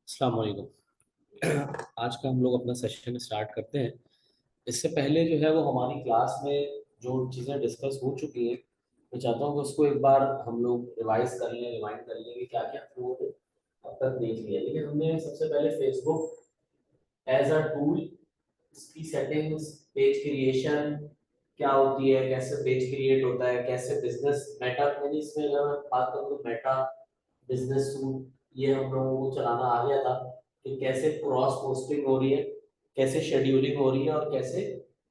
अस्सलाम वालेकुम। आज का हम लोग अपना सेशन स्टार्ट करते हैं। इससे पहले जो है वो हमारी क्लास में जो चीज़ें डिस्कस हो चुकी हैं, मैं चाहता हूँ कि उसको एक बार हम लोग रिवाइज कर लें, रिमाइंड कर लें कि क्या क्या हम लोगों ने अब तक देख लिया। लेकिन हमने सबसे पहले फेसबुक एज अ टूल, इसकी सेटिंग्स, पेज क्रिएशन क्या होती है, कैसे पेज क्रिएट होता है, कैसे बिजनेस मेटा, यानी इसमें अगर मैं बात करूँ तो मेटा बिजनेस सूट, ये हम लोगों को चलाना आ गया था कि कैसे क्रॉस पोस्टिंग हो रही है, कैसे शेड्यूलिंग हो रही है और कैसे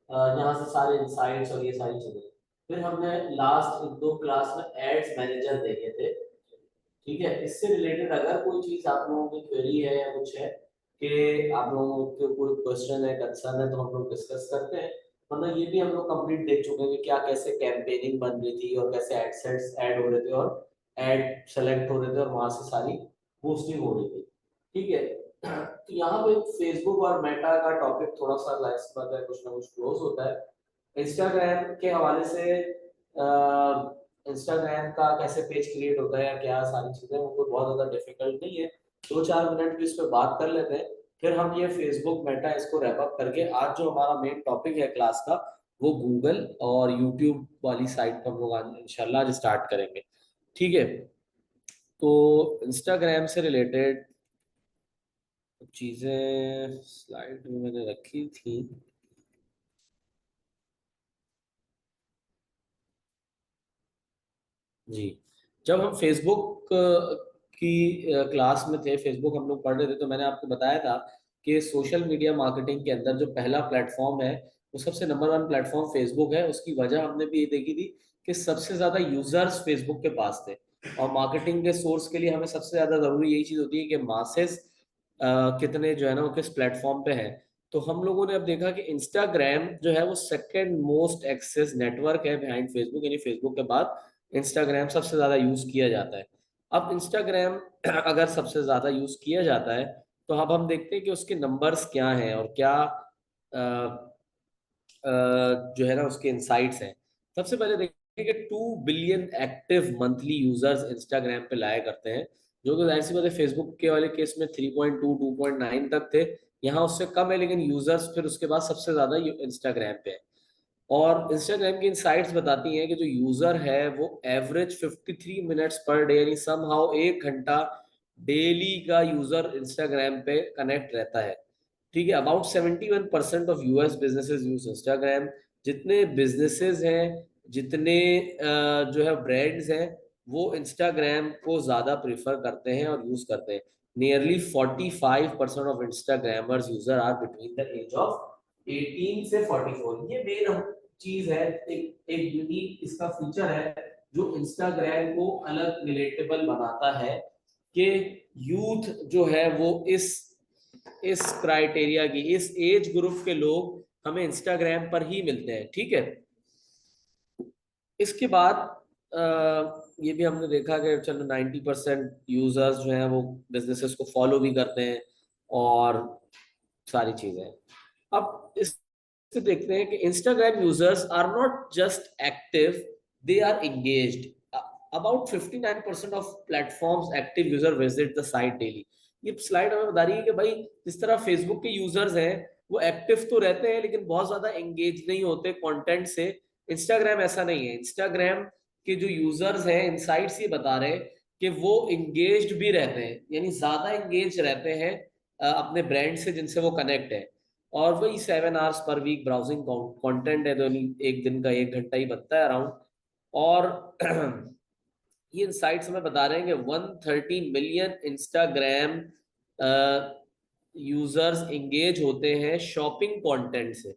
यहाँ से सारे इंसाइट्स और ये सारी चीजें। फिर हमने लास्ट एक दो क्लास में एड्स मैनेजर देखे थे। ठीक है, इससे रिलेटेड अगर कोई चीज आप लोगों की क्वेरी है या कुछ है कि आप लोगों के कोई क्वेश्चन है, कंसर्न है, तो हम लोग डिस्कस करते हैं। वरना ये भी हम लोग कंप्लीट देख चुके हैं कि क्या कैसे कैंपेनिंग बन रही थी और कैसे एडसेट्स ऐड हो रहे थे और एड सेलेक्ट हो रहे थे और वहां से सारी पोस्टिंग हो रही थी। ठीक है, तो यहाँ पे फेसबुक और मेटा का टॉपिक थोड़ा सा कुछ ना कुछ क्लोज होता है। इंस्टाग्राम के हवाले से इंस्टाग्राम का कैसे पेज क्रिएट होता है या क्या सारी चीजें, वो कोई बहुत ज्यादा डिफिकल्ट नहीं है। 2-4 मिनट भी इस पर बात कर लेते हैं, फिर हम ये फेसबुक मेटा इसको रैप अप करके आज जो हमारा मेन टॉपिक है क्लास का, वो गूगल और यूट्यूब वाली साइट पर हम लोग आज इंशाल्लाह आज स्टार्ट करेंगे। ठीक है, तो इंस्टाग्राम से रिलेटेड चीजें स्लाइड में मैंने रखी थी। जी, जब हम फेसबुक की क्लास में थे, फेसबुक हम लोग पढ़ रहे थे, तो मैंने आपको बताया था कि सोशल मीडिया मार्केटिंग के अंदर जो पहला प्लेटफॉर्म है, वो सबसे नंबर वन प्लेटफॉर्म फेसबुक है। उसकी वजह हमने भी ये देखी थी कि सबसे ज्यादा यूजर्स फेसबुक के पास थे, और मार्केटिंग के सोर्स के लिए हमें सबसे ज्यादा जरूरी यही चीज होती है कि मासेस कितने जो है ना वो किस प्लेटफॉर्म पे है। तो हम लोगों ने अब देखा कि इंस्टाग्राम जो है वो सेकेंड मोस्ट एक्सेस नेटवर्क है बिहाइंड फेसबुक, यानी फेसबुक के बाद इंस्टाग्राम सबसे ज्यादा यूज किया जाता है। अब इंस्टाग्राम अगर सबसे ज्यादा यूज किया जाता है, तो अब हम देखते हैं कि उसके नंबर्स क्या हैं और क्या जो है ना उसके इंसाइट्स हैं। सबसे पहले देखिए कि 2 billion active monthly users Instagram पे लाया करते हैं, जो कि जाहिर सी बात है फेसबुक के वाले केस में 3.2 2.9 तक थे। यहाँ उससे कम है, लेकिन यूजर्स फिर उसके बाद सबसे ज्यादा इंस्टाग्राम पे है। और इंस्टाग्राम की इनसाइट्स बताती हैं कि जो यूजर है वो एवरेज 53 मिनट्स पर डे, यानी समहाउ 1 घंटा डेली का यूजर इंस्टाग्राम पे कनेक्ट रहता है। ठीक है, about 71% of US businesses use Instagram. जितने बिजनेसेस हैं, जितने जो है ब्रांड्स हैं, वो इंस्टाग्राम को ज्यादा प्रिफर करते हैं और यूज करते हैं। Nearly 45% of Instagrammers user are between the age of 18 से 44। ये मेन चीज है, एक यूनिक इसका फीचर है जो इंस्टाग्राम को अलग रिलेटेबल बनाता है कि यूथ जो है वो इस क्राइटेरिया की, इस एज ग्रुप के लोग हमें इंस्टाग्राम पर ही मिलते हैं। ठीक है, इसके बाद ये भी हमने देखा कि चलो 90% यूजर्स जो हैं वो बिजनेसेस को फॉलो भी करते हैं और सारी चीजें। अब इससे देखते हैं कि Instagram users are not just active, they are engaged. About 59% of platforms active user visit the site daily. ये स्लाइड हमें बता रही है कि भाई जिस तरह फेसबुक के यूजर्स हैं वो एक्टिव तो रहते हैं लेकिन बहुत ज्यादा एंगेज नहीं होते कंटेंट से, इंस्टाग्राम ऐसा नहीं है। इंस्टाग्राम के जो यूजर्स हैं इनसाइट्स ये बता रहे हैं कि वो एंगेज्ड भी रहते हैं, यानी ज्यादा एंगेज रहते हैं अपने ब्रांड से जिनसे वो कनेक्ट है। और वही 7 hours per week browsing content है, तो एक दिन का 1 घंटा ही बनता है अराउंड। और ये इनसाइट्स हमें बता रहे हैं कि 130 मिलियन इंस्टाग्राम यूजर्स एंगेज होते हैं शॉपिंग कंटेंट से।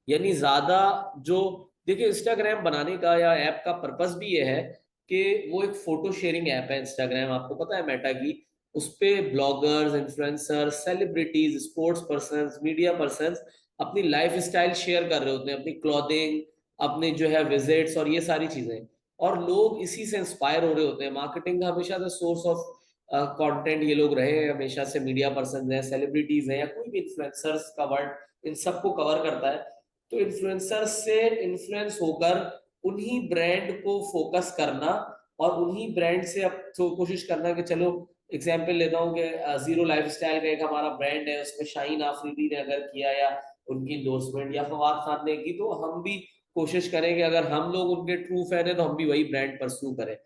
यानी ज्यादा जो, देखिए इंस्टाग्राम बनाने का या ऐप का पर्पस भी ये है कि वो एक फोटो शेयरिंग ऐप है। इंस्टाग्राम आपको पता है मेटा की, उस पे bloggers, influencers, celebrities, sports person, media person अपनी लाइफ स्टाइल शेयर कर रहे होते हैं, अपनी क्लॉथिंग, अपने जो है विजिट्स और ये सारी चीजें। और लोग इसी से इंस्पायर हो रहे होते हैं। मार्केटिंग का हमेशा से सोर्स ऑफ कंटेंट ये लोग रहे हैं हमेशा से, मीडिया पर्सन है, सेलिब्रिटीज हैं या कोई भी इन्फ्लुएंसर्स का वर्ड इन सबको कवर करता है। तो इन्फ्लुएंसर्स से इन्फ्लुएंस होकर उन्हीं ब्रांड को फोकस करना और उन्हीं ब्रांड से अब तो कोशिश करना कि चलो एग्जाम्पल लेता हूँ कि जीरो लाइफस्टाइल का एक हमारा ब्रांड है, उसमें शाहीन आफरीदी ने अगर किया या उनकी इंडोर्समेंट या फवाद खान ने की, तो हम भी कोशिश करें कि अगर हम लोग उनके ट्रू फैन है तो हम भी वही ब्रांड परस्यू करें।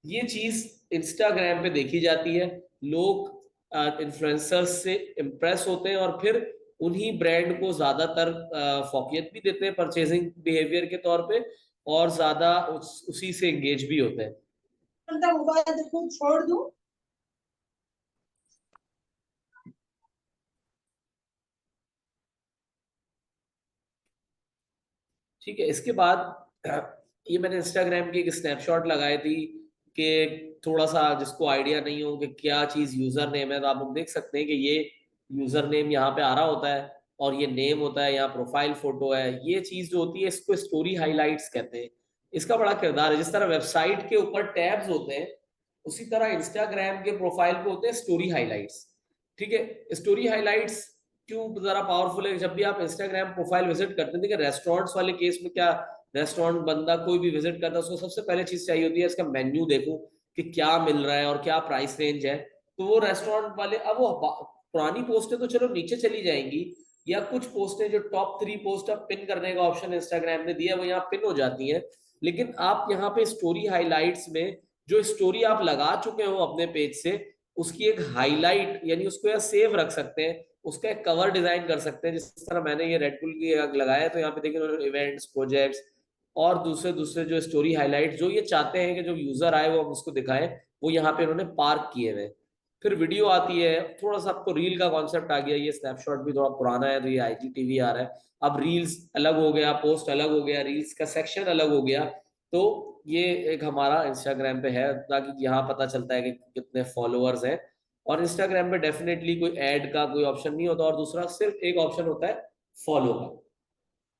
ये चीज इंस्टाग्राम पे देखी जाती है, लोग इन्फ्लुएंसर्स से इम्प्रेस होते हैं और फिर उन्हीं ब्रांड को ज्यादातर फौकियत भी देते हैं परचेजिंग बिहेवियर के तौर पे, और ज्यादा उसी से एंगेज भी होते हैं। मोबाइल देखो छोड़ दूं। ठीक है, इसके बाद ये मैंने इंस्टाग्राम की एक स्नैपशॉट लगाई थी कि थोड़ा सा जिसको आइडिया नहीं हो कि क्या चीज यूजर नेम है, तो आप लोग देख सकते हैं कि ये यूजर नेम यहाँ पे आ रहा होता है और ये नेम होता है, यहाँ प्रोफाइल फोटो है। ये चीज जो होती है इसको स्टोरी हाईलाइट्स कहते हैं। इसका बड़ा किरदार है। जिस तरह वेबसाइट के ऊपर टैब्स होते हैं, उसी तरह इंस्टाग्राम के प्रोफाइल पे होते हैं स्टोरी हाईलाइट्स। ठीक है, स्टोरी हाईलाइट्स क्यों जरा पावरफुल है? जब भी आप इंस्टाग्राम प्रोफाइल विजिट करते हैं, देखिए रेस्टोरेंट्स वाले केस में क्या, रेस्टोरेंट बंदा कोई भी विजिट करता है उसको सबसे पहले चीज चाहिए होती है इसका मेन्यू देखो कि क्या मिल रहा है और क्या प्राइस रेंज है। तो वो रेस्टोरेंट वाले, अब वो पुरानी पोस्टें तो चलो नीचे चली जाएंगी, या कुछ पोस्टें जो टॉप 3 पोस्ट अब पिन करने का ऑप्शन इंस्टाग्राम ने दिया है वो यहाँ पिन हो जाती है। लेकिन आप यहाँ पे स्टोरी हाईलाइट्स में जो स्टोरी आप लगा चुके हो अपने पेज से, उसकी एक हाईलाइट यानी उसको यहाँ सेव रख सकते हैं, उसका एक कवर डिजाइन कर सकते हैं। जिस तरह मैंने ये रेड बुल की लगाया है, तो यहाँ पे देखिए इवेंट्स, प्रोजेक्ट्स और दूसरे दूसरे जो स्टोरी हाईलाइट जो ये चाहते हैं कि जो यूजर आए वो हम उसको दिखाएं, वो यहाँ पे उन्होंने पार्क किए हुए। फिर वीडियो आती है, थोड़ा सा आपको रील का कॉन्सेप्ट आ गया। ये स्नैपशॉट भी थोड़ा पुराना है तो ये आईजीटीवी आ रहा है। अब रील्स अलग हो गया, पोस्ट अलग हो गया, रील्स का सेक्शन अलग हो गया। तो ये एक हमारा इंस्टाग्राम पे है, ताकि यहाँ पता चलता है कि कितने फॉलोअर्स हैं। और इंस्टाग्राम पे डेफिनेटली कोई ऐड का कोई ऑप्शन नहीं होता, और दूसरा सिर्फ एक ऑप्शन होता है फॉलो का,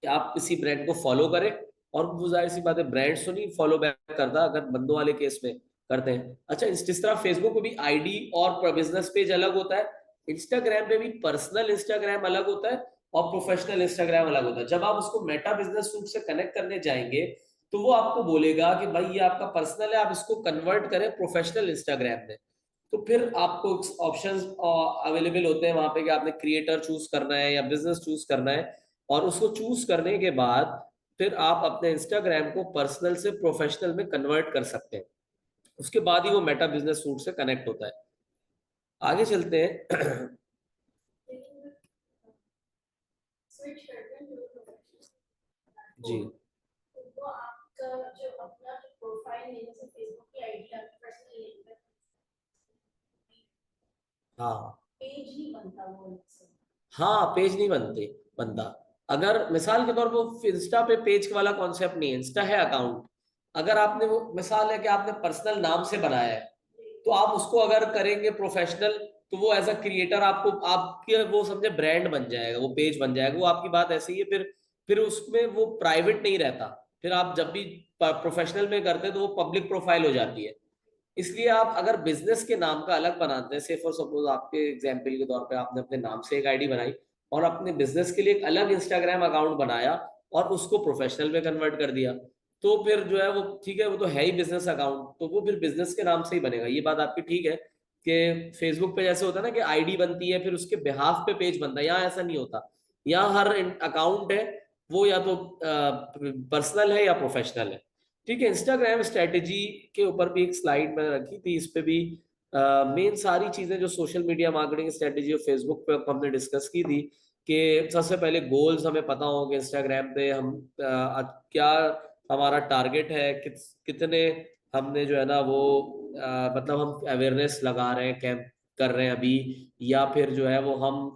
कि आप किसी ब्रांड को फॉलो करें। और वो जाहिर सी बात है ब्रांड्स तो नहीं फॉलो बैक करता अगर बंदों वाले केस में करते हैं। अच्छा, जिस तरह फेसबुक पे भी आईडी और बिजनेस पेज अलग होता है, इंस्टाग्राम पे भी पर्सनल इंस्टाग्राम अलग होता है और प्रोफेशनल इंस्टाग्राम अलग होता है। जब आप उसको मेटा बिजनेस सूट से कनेक्ट करने जाएंगे, तो वो आपको बोलेगा कि भाई ये आपका पर्सनल है, आप इसको कन्वर्ट करें प्रोफेशनल इंस्टाग्राम में। तो फिर आपको ऑप्शंस अवेलेबल होते हैं वहां पे कि आपने क्रिएटर चूज करना है या बिजनेस चूज करना है। और उसको चूज करने के बाद फिर आप अपने इंस्टाग्राम को पर्सनल से प्रोफेशनल में कन्वर्ट कर सकते हैं। उसके बाद ही वो मेटा बिजनेस सूट से कनेक्ट होता है। आगे चलते हैं। जी तो आपका जो अपना प्रोफाइल है जैसे फेसबुक की आईडी आपकी पर्सनल है, हाँ पेज नहीं बनता वो हाँ, पेज नहीं बनता। अगर मिसाल के तौर पर इंस्टा पे पेज वाला कॉन्सेप्ट नहीं है, इंस्टा है अकाउंट। अगर आपने वो मिसाल है कि आपने पर्सनल नाम से बनाया है, तो आप उसको अगर करेंगे प्रोफेशनल, तो वो एज अ क्रिएटर आपको आपके वो समझे ब्रांड बन जाएगा, वो पेज बन जाएगा। वो आपकी बात ऐसी है, फिर उसमें वो प्राइवेट नहीं रहता। फिर आप जब भी प्रोफेशनल में करते हैं तो वो पब्लिक प्रोफाइल हो जाती है। इसलिए आप अगर बिजनेस के नाम का अलग बनाते हैं, से फॉर सपोज आपके एग्जांपल के तौर पे आपने अपने नाम से एक आईडी बनाई और अपने बिजनेस के लिए एक अलग इंस्टाग्राम अकाउंट बनाया और उसको प्रोफेशनल में कन्वर्ट कर दिया, तो फिर जो है वो ठीक है, वो तो है ही बिजनेस अकाउंट, तो वो फिर बिजनेस के नाम से ही बनेगा। ये बात आपकी ठीक है कि फेसबुक पे जैसे होता है ना कि आईडी बनती है फिर उसके बिहाफ पे पेज बनता है, यहाँ ऐसा नहीं होता। यहाँ हर अकाउंट है वो या तो पर्सनल है या प्रोफेशनल है। ठीक है, इंस्टाग्राम स्ट्रेटेजी के ऊपर भी एक स्लाइड मैंने रखी थी। इस पे भी मेन सारी चीजें जो सोशल मीडिया मार्केटिंग स्ट्रेटेजी और फेसबुक पे हमने डिस्कस की थी, कि सबसे पहले गोल्स हमें पता हो कि इंस्टाग्राम पे हम क्या हमारा टारगेट है, कितने हमने जो है ना वो मतलब हम अवेयरनेस लगा रहे हैं, कैंप कर रहे हैं अभी, या फिर जो है वो हम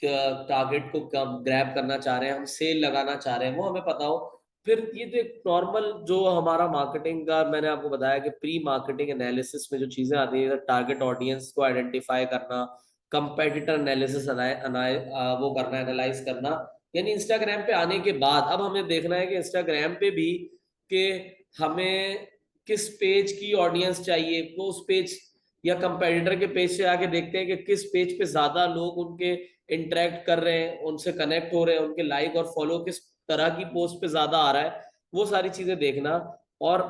टारगेट को कम ग्रैब करना चाह रहे हैं, हम सेल लगाना चाह रहे हैं, वो हमें पता हो। फिर ये तो एक नॉर्मल जो हमारा मार्केटिंग का मैंने आपको बताया कि प्री मार्केटिंग एनालिसिस में जो चीजें आती है, टारगेट ऑडियंस को आइडेंटिफाई करना, कंपेटिटर एनालिसिस वो करना, एनालाइज करना। यानी इंस्टाग्राम पे आने के बाद अब हमें देखना है कि इंस्टाग्राम पे भी कि हमें किस पेज की ऑडियंस चाहिए, वो उस पेज या कंपेटिटर के पेज से आके देखते हैं कि किस पेज पे ज्यादा लोग उनके इंटरेक्ट कर रहे हैं, उनसे कनेक्ट हो रहे हैं, उनके लाइक और फॉलो किस तरह की पोस्ट पे ज्यादा आ रहा है, वो सारी चीजें देखना। और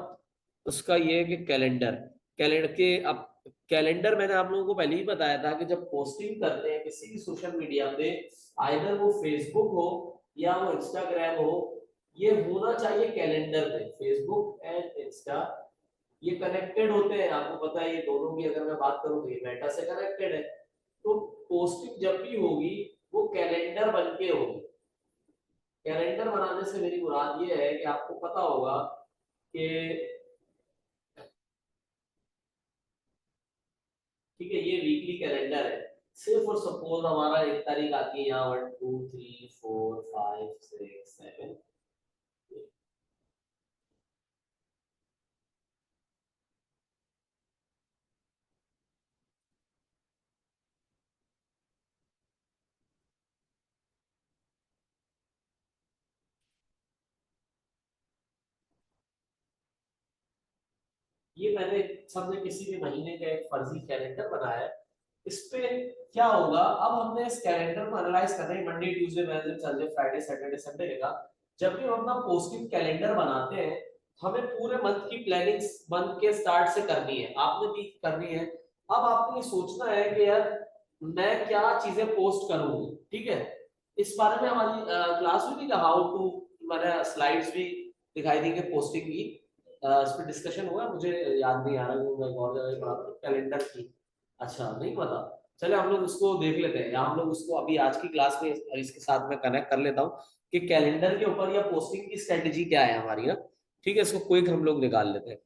उसका ये है कि कैलेंडर, कैलेंडर के अब कैलेंडर मैंने आप लोगों को पहले ही बताया था कि जब पोस्टिंग करते हैं किसी भी सोशल मीडिया पे, आइदर वो फेसबुक हो या वो इंस्टाग्राम हो, ये होना चाहिए कैलेंडर पे। फेसबुक एंड इंस्टा ये कनेक्टेड होते हैं, आपको पता है, ये दोनों की अगर मैं बात करूं तो ये मेटा से कनेक्टेड है। तो पोस्टिंग जब भी होगी वो कैलेंडर बन के होगी। कैलेंडर बनाने से मेरी मुराद ये है कि आपको पता होगा कि ठीक है ये वीकली कैलेंडर है, सिर्फ और सपोज हमारा एक तारीख आती है यहाँ 1 2 3 4 5 6 7, ये मैंने सबने किसी भी महीने का एक फर्जी कैलेंडर बनाया है। इस पे क्या होगा, अब हमने इस कैलेंडर को एनालाइज करना है, Monday Tuesday Wednesday Thursday Friday Saturday Sunday का। जब भी हम अपना पोस्टिंग कैलेंडर बनाते हैं, हमें पूरे मंथ की प्लानिंग मंथ के स्टार्ट से करनी है, आपने भी करनी है। अब आपको ये सोचना है कि यार मैं क्या चीजें पोस्ट करूंगी, ठीक है। इस बारे में हमारी क्लास में भी हाउ टू, मैंने स्लाइड्स भी दिखाई दी कि पोस्टिंग की, इस पर डिस्कशन हुआ, मुझे याद नहीं आ रहा है, मैं और जगह पढ़ा था कैलेंडर की। अच्छा नहीं पता, चले हम लोग उसको देख लेते हैं, या हम लोग उसको अभी आज की क्लास में इसके साथ में कनेक्ट कर लेता हूँ कि कैलेंडर के ऊपर या पोस्टिंग की स्ट्रेटेजी क्या है हमारी ना। ठीक है, इसको क्विक हम लोग निकाल लेते हैं।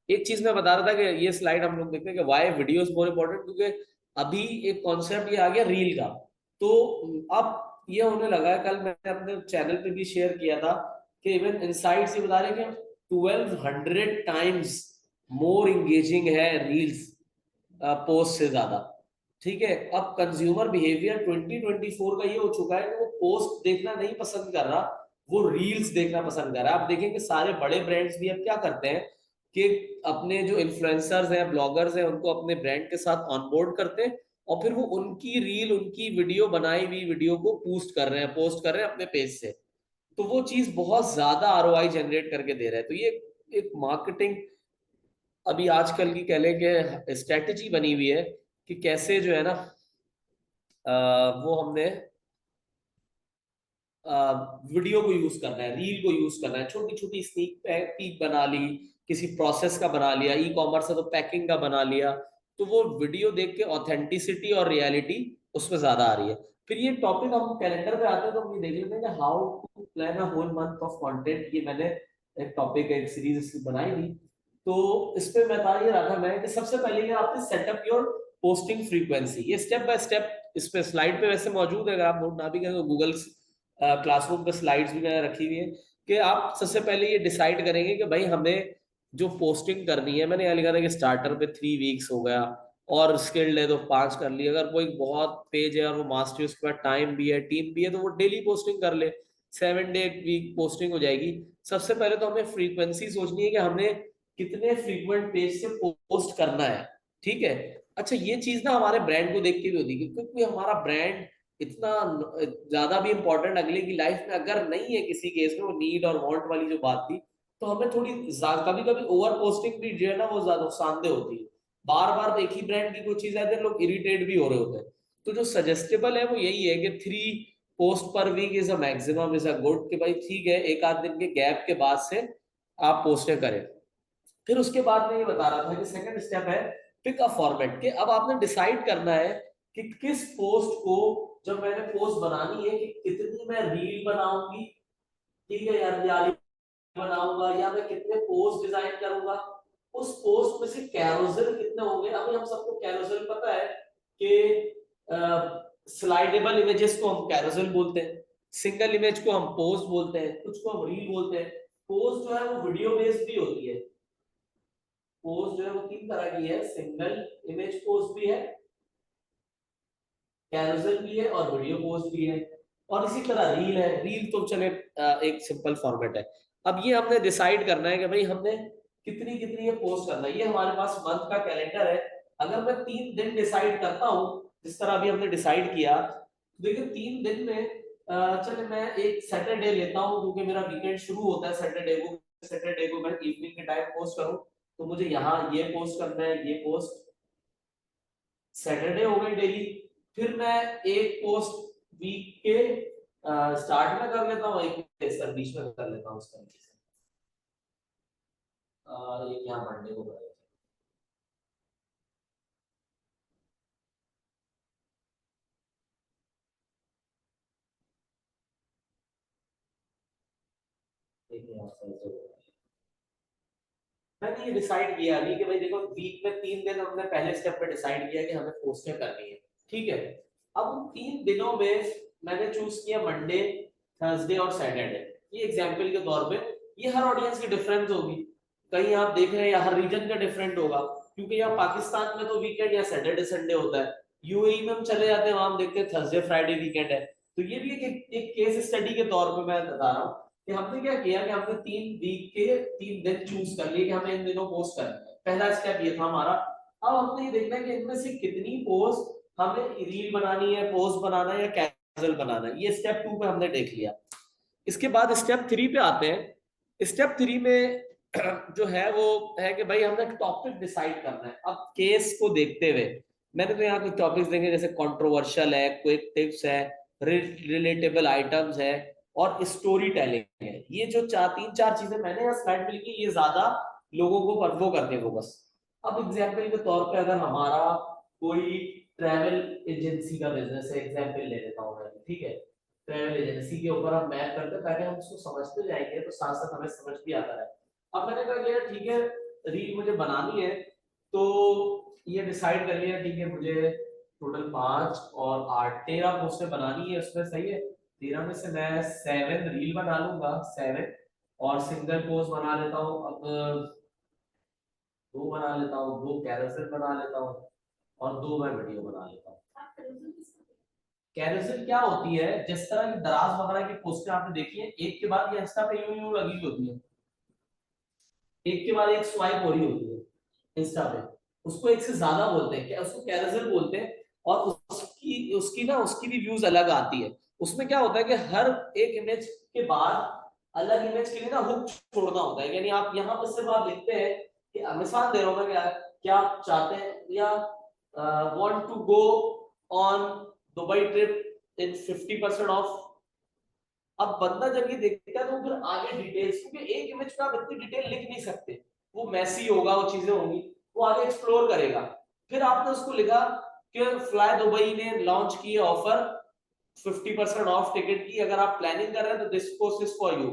एक चीज मैं बता रहा था कि ये स्लाइड हम लोग देखते हैं कि why video is more important, क्योंकि अभी एक कॉन्सेप्ट ये आ गया रील का। तो अब ये होने लगा है, कल मैंने अपने चैनल पे भी शेयर किया था कि इवन इनसाइट्स ये बता रहे हैं कि 1200 टाइम्स मोर इंगेजिंग है रील्स पोस्ट से ज्यादा। ठीक है, अब कंज्यूमर बिहेवियर 2024 का ये हो चुका है कि वो पोस्ट देखना नहीं पसंद कर रहा, वो रील्स देखना पसंद कर रहा है। आप देखेंगे सारे बड़े ब्रांड्स भी अब क्या करते हैं कि अपने जो इन्फ्लुएंसर्स हैं ब्लॉगर्स हैं उनको अपने ब्रांड के साथ ऑनबोर्ड करते हैं, और फिर वो उनकी रील उनकी वीडियो बनाई हुई वीडियो को पोस्ट कर रहे हैं अपने पेज से। तो वो चीज बहुत ज्यादा आरओआई जनरेट करके दे रहा है। तो ये एक मार्केटिंग अभी आजकल की कह लें कि स्ट्रेटेजी बनी हुई है कि कैसे जो है ना वो हमने वीडियो को यूज करना है, रील को यूज करना है, छोटी छोटी स्नीक पीक बना ली, किसी प्रोसेस का बना लिया, ई कॉमर्स है तो पैकिंग का बना लिया। तो वो वीडियो देख के ऑथेंटिसिटी और रियलिटी उसमें ज्यादा आ रही है। फिर ये टॉपिक हम कैलेंडर पे आते हैं तो हम ये देख लेते हैं कि how to plan a whole month of content. ये मैंने एक टॉपिक एक सीरीज बनाई थी। तो इस पे मैं बता ये रहा था मैं कि सबसे पहले ये आपने सेटअप योर पोस्टिंग फ्रीक्वेंसी, ये स्टेप बाय स्टेप इस पे स्लाइड पे वैसे मौजूद है, अगर आप नोट ना भी करें तो गूगल क्लासरूम पे स्लाइड्स भी मैंने रखी हुई है कि आप सबसे पहले ये डिसाइड करेंगे कि भाई हमें जो पोस्टिंग करनी है, मैंने यहाँ लिखा था कि स्टार्टर पे 3 वीक्स हो गया, और स्किल्ड है तो 5 कर लिया, अगर कोई बहुत पेज है और वो मास्टर उसके बाद टाइम भी है टीम भी है तो वो डेली पोस्टिंग कर ले, 7 डे वीक पोस्टिंग हो जाएगी। सबसे पहले तो हमें फ्रीक्वेंसी सोचनी है कि हमें कितने फ्रीक्वेंट पेज से पोस्ट करना है। ठीक है, अच्छा ये चीज ना हमारे ब्रांड को देख के भी होती है, क्योंकि हमारा ब्रांड इतना ज्यादा भी इंपॉर्टेंट अगले की लाइफ में अगर नहीं है किसी केस में, वो नीड और वांट वाली जो बात थी, तो हमें थोड़ी कभी कभी ओवर पोस्टिंग भी जो है ना वो ज्यादा नुकसानदेह होती है। बार बार एक ही ब्रांड की कोई चीज आती है लोग इरिटेट भी हो रहे होते हैं। तो जो सजेस्टेबल है वो यही है कि 3 post per week is a maximum is a good, कि भाई ठीक है एक आध दिन के गैप के बाद से आप पोस्टें करें। फिर उसके बाद में ये बता रहा था कि सेकंड स्टेप है पिक अ फॉर्मेट, के अब आपने डिसाइड करना है कि किस पोस्ट को, जब मैंने पोस्ट बनानी है कि कितनी मैं रील बनाऊंगी, ठीक है, या बनाऊंगा, या मैं कितने पोस्ट डिजाइन करूंगा, उस पोस्ट में से कैरोसेल कितने होंगे। अभी हम सबको कैरोसेल पता है कि स्लाइडेबल इमेजेस को हम कैरोसेल बोलते हैं, सिंगल इमेज को हम पोस्ट बोलते हैं, कुछ को हम रील बोलते हैं। पोस्ट जो है वो वीडियो बेस्ड भी होती है। पोस्ट जो है वो 3 तरह की है, सिंगल इमेज पोस्ट भी है, कैरोसेल भी है और वीडियो पोस्ट भी है, और इसी तरह रील है। रील तो चले एक सिंपल फॉर्मेट है। अब ये हमने डिसाइड करना है कि भाई हमने कितनी कितनी ये पोस्ट करना है। ये हमारे पास मंथ का कैलेंडर है। अगर मैं 3 दिन डिसाइड करता हूँ जिस तरह अभी हमने डिसाइड किया, तो देखिए 3 दिन में चले मैं एक सैटरडे लेता हूँ क्योंकि मेरा वीकेंड शुरू होता है सैटरडे को, सैटरडे को मैं इवनिंग के टाइम पोस्ट करूं तो मुझे यहाँ ये पोस्ट करना है, ये पोस्ट सैटरडे हो गई डेली। फिर मैं एक पोस्ट वीक के स्टार्ट में कर लेता हूँ, एक बीच में कर लेता हूँ उस तरीके से। एक यहाँ मंडे को करें, एक यहाँ थर्सडे को। मैंने ये डिसाइड किया अभी कि भाई देखो वीक में 3 दिन हमने पहले स्टेप पे डिसाइड किया कि हमें पोस्टें करनी है, ठीक है। अब उन 3 दिनों में मैंने चूज किया मंडे, थर्सडे और सैटरडे। ये एग्जांपल के तौर पे, ये हर ऑडियंस की डिफरेंस होगी। कहीं आप देख रहे हैं हर रीजन का डिफरेंट होगा, क्योंकि यहाँ पाकिस्तान में तो वीकेंड या सैटरडे संडे होता है, यूएई में हम चले जाते हैं वहां हम देखते हैं थर्सडे फ्राइडे वीकेंड है। तो ये भी एक केस स्टडी के तौर पे मैं बता रहा हूँ कि हमने क्या किया कि हमने 3 वीक के 3 दिन चूज कर लिए कि हमें इन दिनों पोस्ट करना है। पहला स्टेप ये था हमारा। अब हमने ये देखना है कि इनमें से कितनी पोस्ट हमें रील बनानी है, पोस्ट बनाना है या कैजुअल बनाना है। ये स्टेप 2 पे हमने देख लिया। इसके बाद स्टेप 3 पे आते हैं। स्टेप 3 में जो है वो है कि भाई हमने टॉपिक डिसाइड करना है। अब केस को देखते हुए मैंने तो यहाँ कुछ टॉपिक्स देंगे, जैसे कंट्रोवर्शियल है, क्विक टिप्स है, रिलेटेबल आइटम्स है और स्टोरी टेलिंग है। ये जो 3-4 चीजें मैंने यहाँ स्लाइड में लिखी, ये ज्यादा लोगों को वो करते हैं फोकस। अब एग्जाम्पल के तौर पे अगर हमारा कोई ट्रैवल एजेंसी का बिजनेस है, एग्जाम्पल ले लेता हूँ मैं, ठीक है। ट्रैवल एजेंसी के ऊपर हम मैप करते हैं ताकि हम उसको समझते जाएंगे तो साथ साथ हमें समझ भी आता है। अब मैंने कहा यार ठीक है, रील मुझे बनानी है, तो ये डिसाइड कर लिया ठीक है, मुझे टोटल 5 और 8 13 पोस्टें बनानी है उसमें, सही है। 13 में से मैं 7 रील बना लूंगा, 7 और सिंगल पोस्ट बना लेता हूँ। अब 2 बना लेता हूँ, 2 कैरोसेल बना लेता हूँ और 2 मैं वीडियो बना लेता हूँ। कैरोसेल क्या होती है, जिस तरह की दराज वगैरह की पोस्टें आपने देखी है, एक के बाद ये इंस्टा पे यूं यूं लगी होती है, एक के बाद एक स्वाइप हो रही होती है इंस्टा पे, उसको एक से ज्यादा बोलते हैं, क्या उसको कैरोसेल बोलते हैं। और उसकी उसकी ना उसकी भी व्यूज अलग आती है। उसमें क्या होता है कि हर एक इमेज के बाद अलग इमेज के लिए ना हुक छोड़ना होता है। यानी आप यहाँ पर सिर्फ आप लिखते हैं कि मिसाल दे रहा हूँ मैं, क्या क्या आप चाहते हैं या want to go on Dubai trip in 50% of. अब बंदा जब ये देखता है तो फिर आगे डिटेल्स, क्योंकि एक इमेज पे आप इतनी डिटेल लिख नहीं सकते, वो मैसी होगा, वो चीजें होंगी, वो आगे एक्सप्लोर करेगा। फिर आपने उसको लिखा कि फ्लाई दुबई ने लॉन्च की ऑफर 50% ऑफ टिकट की, अगर आप प्लानिंग कर रहे हैं तो this course is for you.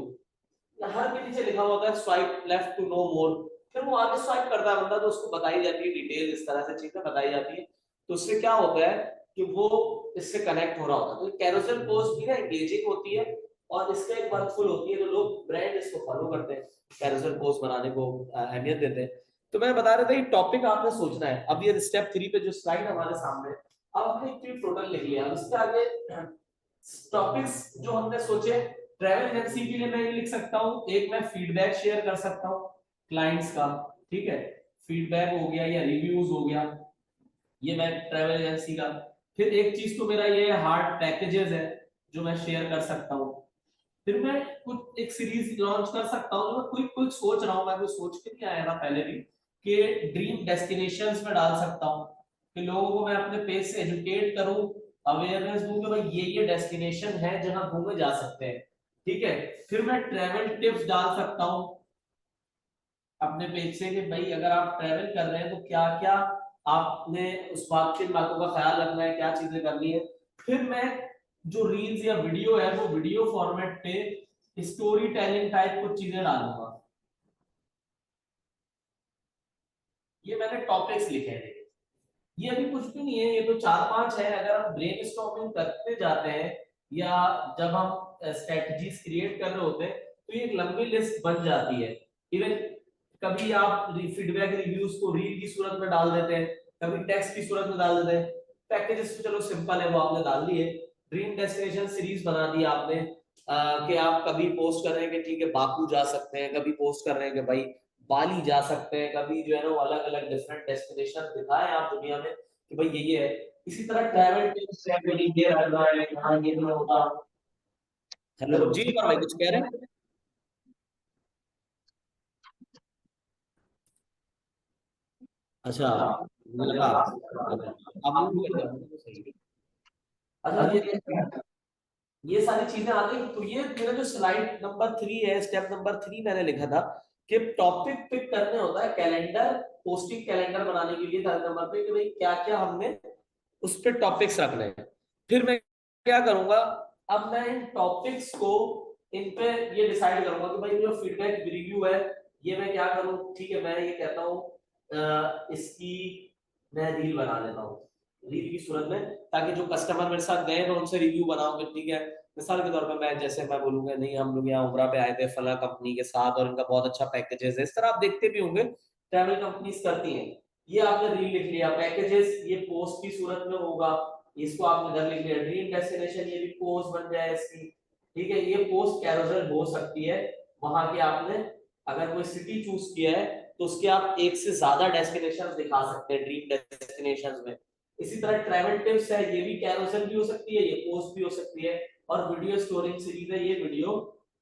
हर के नीचे लिखा होता है swipe left to know more. फिर वो आगे स्वाइप करता है बंदा, तो उसको बताई जाती है डिटेल, इस तरह से चीजें बताई जाती है। तो उससे क्या होता है कि वो इससे कनेक्ट हो रहा होता है। तो कैरोसेल पोस्ट भी ना एंगेजिंग होती है और इसका एक वर्कफुल होती है, तो लोग ब्रांड इसको फॉलो करते हैं, कैरोसेल पोस्ट बनाने को अहमियत देते हैं। तो मैं बता रहा था ये टॉपिक आपने सोचना है। अब ये स्टेप 3 पे जो स्लाइड हमारे सामने, अब हमने एक टोटल लिख लिया। अब इसके आगे टॉपिक्स जो हमने सोचे, ट्रैवल एजेंसी के लिए मैं ये लिख सकता हूँ, एक मैं फीडबैक शेयर कर सकता हूँ क्लाइंट्स का, ठीक है, फीडबैक हो गया या रिव्यूज हो गया, ये मैं ट्रैवल एजेंसी का। फिर एक चीज तो मेरा ये हार्ड पैकेजेस है जो मैं शेयर कर सकता हूँ। फिर मैं कुछ एक सीरीज लॉन्च कर सकता हूँ जो मैं क्विक क्विक सोच रहा हूँ, मैं कुछ सोच के नहीं आया था पहले भी, कि ड्रीम डेस्टिनेशंस में डाल सकता हूँ कि लोगों को मैं अपने पेज से एजुकेट करूँ, अवेयरनेस दूं कि भाई ये डेस्टिनेशन है जहां घूमे जा सकते हैं, ठीक है। फिर मैं ट्रैवल टिप्स डाल सकता हूँ अपने पेज से कि भाई अगर आप ट्रैवल कर रहे हैं तो क्या क्या आपने उस बात किन बातों का ख्याल रखना है, क्या चीजें करनी है। फिर मैं जो रील्स या वीडियो है वो वीडियो फॉर्मेट पे स्टोरी टेलिंग टाइप कुछ चीजें डालूंगा। ये मैंने टॉपिक्स लिखे हैं। ये अभी कुछ भी नहीं है, ये तो 4-5 है। अगर हम ब्रेनस्टॉर्मिंग करते जाते हैं या जब हम स्ट्रेटजीज क्रिएट कर रहे होते हैं तो ये एक लंबी लिस्ट बन जाती है। इवन कभी आप फीडबैक रिव्यूज को रील की सूरत में डाल देते हैं, कभी टेक्स्ट की सूरत में डाल देते हैं। पैकेजेस तो चलो सिंपल है, वो आपने डाल दिए। ड्रीम डेस्टिनेशन सीरीज बना दी आपने, कि आप कभी पोस्ट कर रहे हैं कि ठीक है बाकू जा सकते हैं, कभी पोस्ट कर रहे हैं कि भाई बाली जा सकते हैं, कभी जो है ना वो अलग अलग डिफरेंट डेस्टिनेशन दिखाएं आप दुनिया में कि भाई ये है। इसी तरह ट्रैवल टिप्स है, ये रहा है, हाँ ये नहीं होता। हेलो जी, और भाई कुछ कह रहे हैं? अच्छा, मुझे लगा आप मूव कर जाओ तो सही है। अच्छा, ये सारी चीजें आ गई। तो ये मेरा जो स्लाइड नंबर 3 है, स्टेप नंबर 3 मैंने लिखा था कि टॉपिक पिक करने होता है कैलेंडर, पोस्टिंग कैलेंडर बनाने के लिए थर्ड नंबर पे, कि भाई क्या क्या हमने उस पे टॉपिक्स रखने हैं। फिर मैं क्या करूंगा, अब मैं इन टॉपिक्स को, इन पे ये डिसाइड करूंगा कि भाई जो फीडबैक रिव्यू है ये मैं क्या करूं। ठीक है, मैं ये कहता हूँ इसकी मैं रील बना लेता हूँ रील की सूरत में, ताकि जो कस्टमर मेरे साथ गए मैं उनसे रिव्यू बनाऊं कि ठीक है। मिसाल के तौर पर मैं जैसे मैं बोलूंगा नहीं हम लोग यहाँ उमरा पे आए थे फला कंपनी के साथ और इनका बहुत अच्छा पैकेजेस है, इस तरह आप देखते भी होंगे ट्रैवल कंपनीज करती हैं। ये आपने रील लिख लिया, पैकेजेस ये पोस्ट की सूरत में होगा, इसको आपने इधर लिख लिया। ड्रीम डेस्टिनेशन ये भी पोस्ट बन जाए इसकी। ठीक है, ये पोस्ट कैरोसेल हो सकती है, वहां के आपने अगर कोई सिटी चूज किया है तो उसके आप एक से ज्यादा डेस्टिनेशन दिखा सकते हैं ड्रीम डेस्टिनेशन में। इसी तरह ट्रैवल टिप्स है, ये भी कैरोसेल भी हो सकती है, ये पोस्ट भी हो सकती है। और वीडियो स्टोरिंग सीरीज है, ये वीडियो,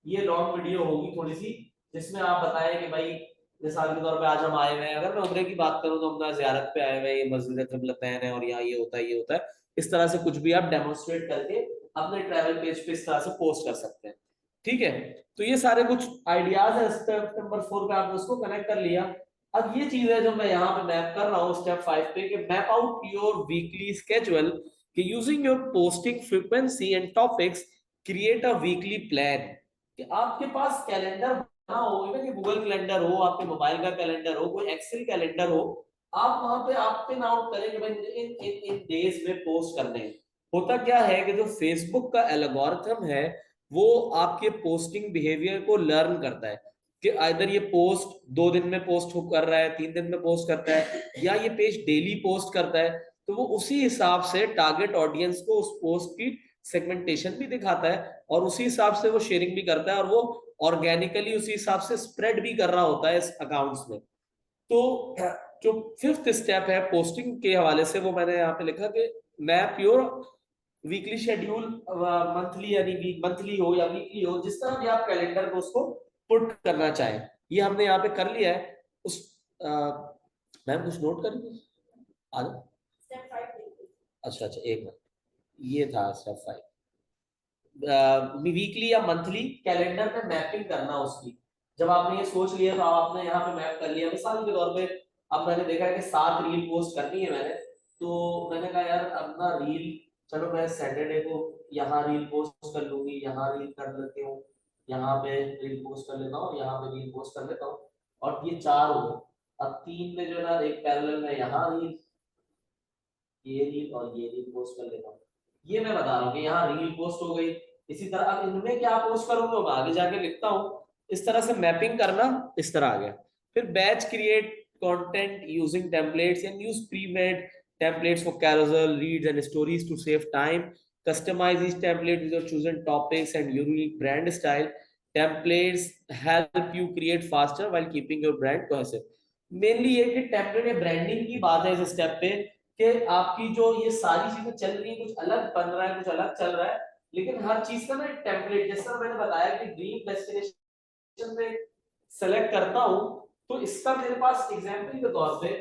ये लॉन्ग वीडियो होगी थोड़ी सी, जिसमें आप बताएं कि भाई मिसाल के तौर पे आज हम आए हुए हैं, अगर मैं उम्रे की बात करूं तो हम जियारत पे आए हुए हैं, ये मस्जिद क़िबलतैन है और यहाँ ये होता है ये होता है। इस तरह से कुछ भी आप डेमोन्स्ट्रेट करके अपने ट्रैवल पेज पे इस तरह से पोस्ट कर सकते हैं। ठीक है, तो ये सारे कुछ आइडियाज है स्टेप नंबर 4 पे, आपने उसको कनेक्ट कर लिया। अब ये चीज है जो मैं यहाँ पे मैप कर रहा हूँ स्टेप 5 पे, कि map out your weekly schedule, कि using your posting frequency and topics create a weekly plan. कि आपके पास कैलेंडर बना हो, इवन कि गूगल कैलेंडर हो, आपके मोबाइल का कैलेंडर हो, कोई एक्सेल कैलेंडर हो, आप वहां पे आप पिन आउट करें कि भाई मुझे इन इन इन डेज में पोस्ट करने हैं। होता क्या है कि जो फेसबुक का एल्गोरिथम है वो आपके पोस्टिंग बिहेवियर को लर्न करता है, कि आइदर ये पोस्ट 2 दिन में पोस्ट कर रहा है, 3 दिन में पोस्ट करता है, या ये पेज डेली पोस्ट करता है। तो वो उसी हिसाब से टारगेट ऑडियंस को उस पोस्ट की सेगमेंटेशन भी दिखाता है और उसी हिसाब से वो शेयरिंग भी करता है और वो ऑर्गेनिकली उसी हिसाब से स्प्रेड भी कर रहा होता है इस अकाउंट्स में। तो जो 5th स्टेप है पोस्टिंग के हवाले से, वो मैंने यहाँ पे लिखा कि map your weekly schedule, monthly यानी वीक मंथली हो या वीकली हो, जिस तरह भी आप कैलेंडर को उसको पुट करना चाहें, ये हमने यहाँ पे कर लिया है। उस मैम कुछ नोट करेंगे आ जाओ। स्टेप 5 अच्छा अच्छा, एक मिनट, ये था स्टेप 5, वीकली या मंथली कैलेंडर पे मैपिंग करना उसकी। जब आपने ये सोच लिया तो आपने यहाँ पे मैप कर लिया। मिसाल के तौर पे अब मैंने देखा है कि 7 रील पोस्ट करनी है मैंने, तो मैंने कहा यार अब ना रील, चलो मैं सैटरडे को यहाँ रील पोस्ट कर लूंगी, यहाँ रील कर लेती हूँ, यहाँ पे रील पोस्ट कर लेता हूँ, यहाँ पे रील पोस्ट कर लेता हूँ, और ये 4 हो गए। अब 3 में जो है ना एक पैरेलल में यहाँ रील, ये रील और ये रील पोस्ट कर लेता हूँ। ये मैं बता रहा हूँ कि यहाँ रील पोस्ट हो गई। इसी तरह अब इनमें क्या पोस्ट करूंगा मैं आगे जाके लिखता हूँ। इस तरह से मैपिंग करना इस तरह आ गया। फिर batch create content using templates and use pre-made templates for carousel reads and stories to save time. Customize each template with your chosen topics and unique brand style. Templates help you create faster while keeping your brand cohesive. Mainly ये कि template branding की बात है इस step पे, कि आपकी जो ये सारी चीजें चल रही है, कुछ अलग बन रहा है कुछ अलग चल रहा है, लेकिन हर चीज का ना एक टेम्पलेट, जैसा मैंने बताया कि ड्रीम डेस्टिनेशन में सेलेक्ट करता हूं, तो इसका मेरे पास एग्जांपल के तौर पे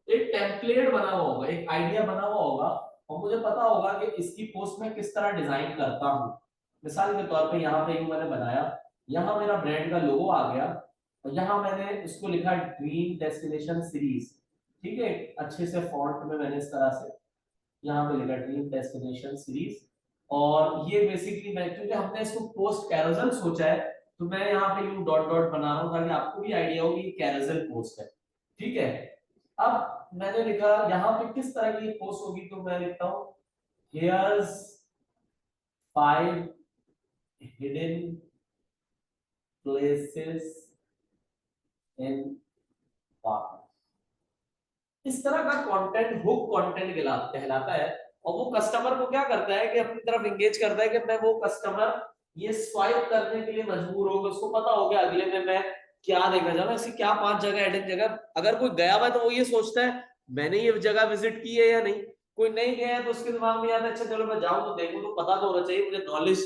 एक टेम्पलेट बना हुआ होगा, एक आइडिया बना हुआ होगा, और मुझे पता होगा कि इसकी पोस्ट में किस तरह डिजाइन करता हूं। मिसाल के तौर पे यहाँ पे मैंने बनाया, यहाँ मेरा ब्रांड का लोगो आ गया, और यहाँ मैंने उसको लिखा ड्रीम डेस्टिनेशन सीरीज। ठीक है, अच्छे से फॉन्ट में मैंने इस तरह से यहाँ पे लिखा ड्रीम डेस्टिनेशन सीरीज। और ये बेसिकली मैं, क्योंकि हमने इसको पोस्ट कैरोसेल सोचा है, तो मैं यहाँ पे यू डॉट डॉट बना रहा हूँ ताकि आपको भी आइडिया हो कि ये कैरोसेल पोस्ट है। ठीक है, अब मैंने लिखा यहाँ पे किस तरह की पोस्ट होगी, तो मैं लिखता हूँ here's 5 hidden places in Pakistan। इस तरह का कंटेंट हुक कंटेंट कहलाता है। और वो कस्टमर को क्या करता है कि अपनी तरफ एंगेज करता है, कि मैं वो कस्टमर ये स्वाइप करने के लिए मजबूर होगा, उसको पता हो गया अगले में मैं क्या देखना चाहूँ, ऐसी क्या 5 जगह हिडन जगह। अगर कोई गया हुआ है तो वो ये सोचता है मैंने ये जगह विजिट की है या नहीं। कोई नहीं गया है तो उसके दिमाग में आता है अच्छा चलो मैं जाऊं तो देखूं, तो पता तो होना चाहिए मुझे, नॉलेज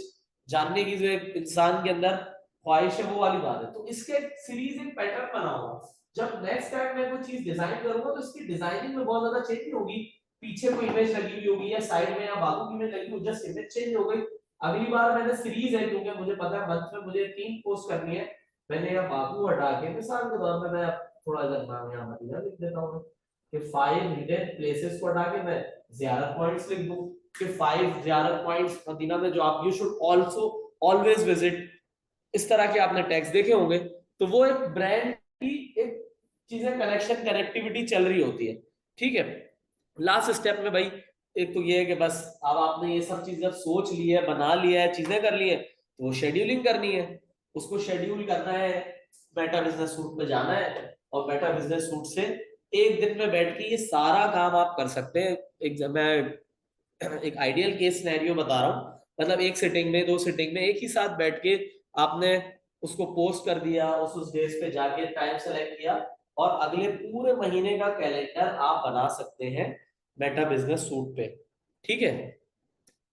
जानने की जो एक इंसान के अंदर ख्वाहिश है वो वाली बात है। तो इसके सीरीज एक पैटर्न बना हुआ, जब नेक्स्ट टाइम मैं कोई चीज डिजाइन करूंगा तो इसकी डिजाइनिंग में बहुत ज्यादा चेंज नहीं होगी, पीछे कोई इमेज लगी हुई होगी या साइड में या बाजू की इमेज लगी हुई, जस्ट इमेज चेंज हो गई। अगली बार मैंने सीरीज है, क्योंकि मुझे पता है मंथ में मुझे 3 पोस्ट करनी है, मैंने यहाँ बाजू हटा के मिसाल के तौर पे मैं थोड़ा इधर नाम यहाँ मदीना लिख देता हूँ कि 5 हिडन प्लेसेस को हटा के मैं ज़ियारत पॉइंट्स लिख दूं कि 5 ज़ियारत पॉइंट्स मदीना में जो आप you should also always visit. इस तरह के आपने टैग्स देखे होंगे। तो वो एक ब्रांड की एक चीजें कनेक्शन कनेक्टिविटी चल रही होती है। ठीक है, लास्ट स्टेप में भाई एक तो ये है कि बस अब आपने ये सब चीजें सोच ली है, बना लिया है, चीजें कर ली है, तो वो शेड्यूलिंग करनी है। उसको शेड्यूल करना है, मेटा बिजनेस सूट पे जाना है और मेटा बिजनेस सूट से एक दिन में बैठ के ये सारा काम आप कर सकते हैं। मैं एक आइडियल केस सिनेरियो बता रहा हूँ, मतलब एक सिटिंग में 2 सिटिंग में एक ही साथ बैठ के आपने उसको पोस्ट कर दिया, उस डेज पे जाके टाइम सेलेक्ट किया और अगले पूरे महीने का कैलेंडर आप बना सकते हैं मेटा बिजनेस सूट पे। ठीक है,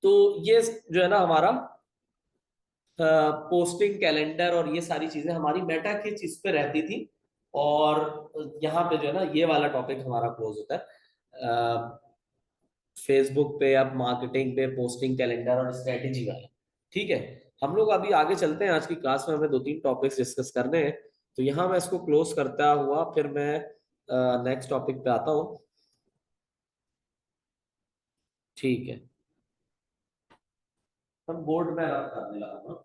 तो ये जो है ना हमारा पोस्टिंग कैलेंडर और ये सारी चीजें हमारी मेटा की चीज पे रहती थी। और यहाँ पे जो है ना ये वाला टॉपिक हमारा क्लोज होता है फेसबुक पे, अब मार्केटिंग पे पोस्टिंग कैलेंडर और स्ट्रेटेजी वाला। ठीक है, हम लोग अभी आगे चलते हैं, आज की क्लास में हमें 2-3 टॉपिक्स डिस्कस करने हैं। तो यहाँ मैं इसको क्लोज करता हुआ फिर मैं नेक्स्ट टॉपिक पे आता हूँ। ठीक है, हम बोर्ड में रब करने लगा हूँ।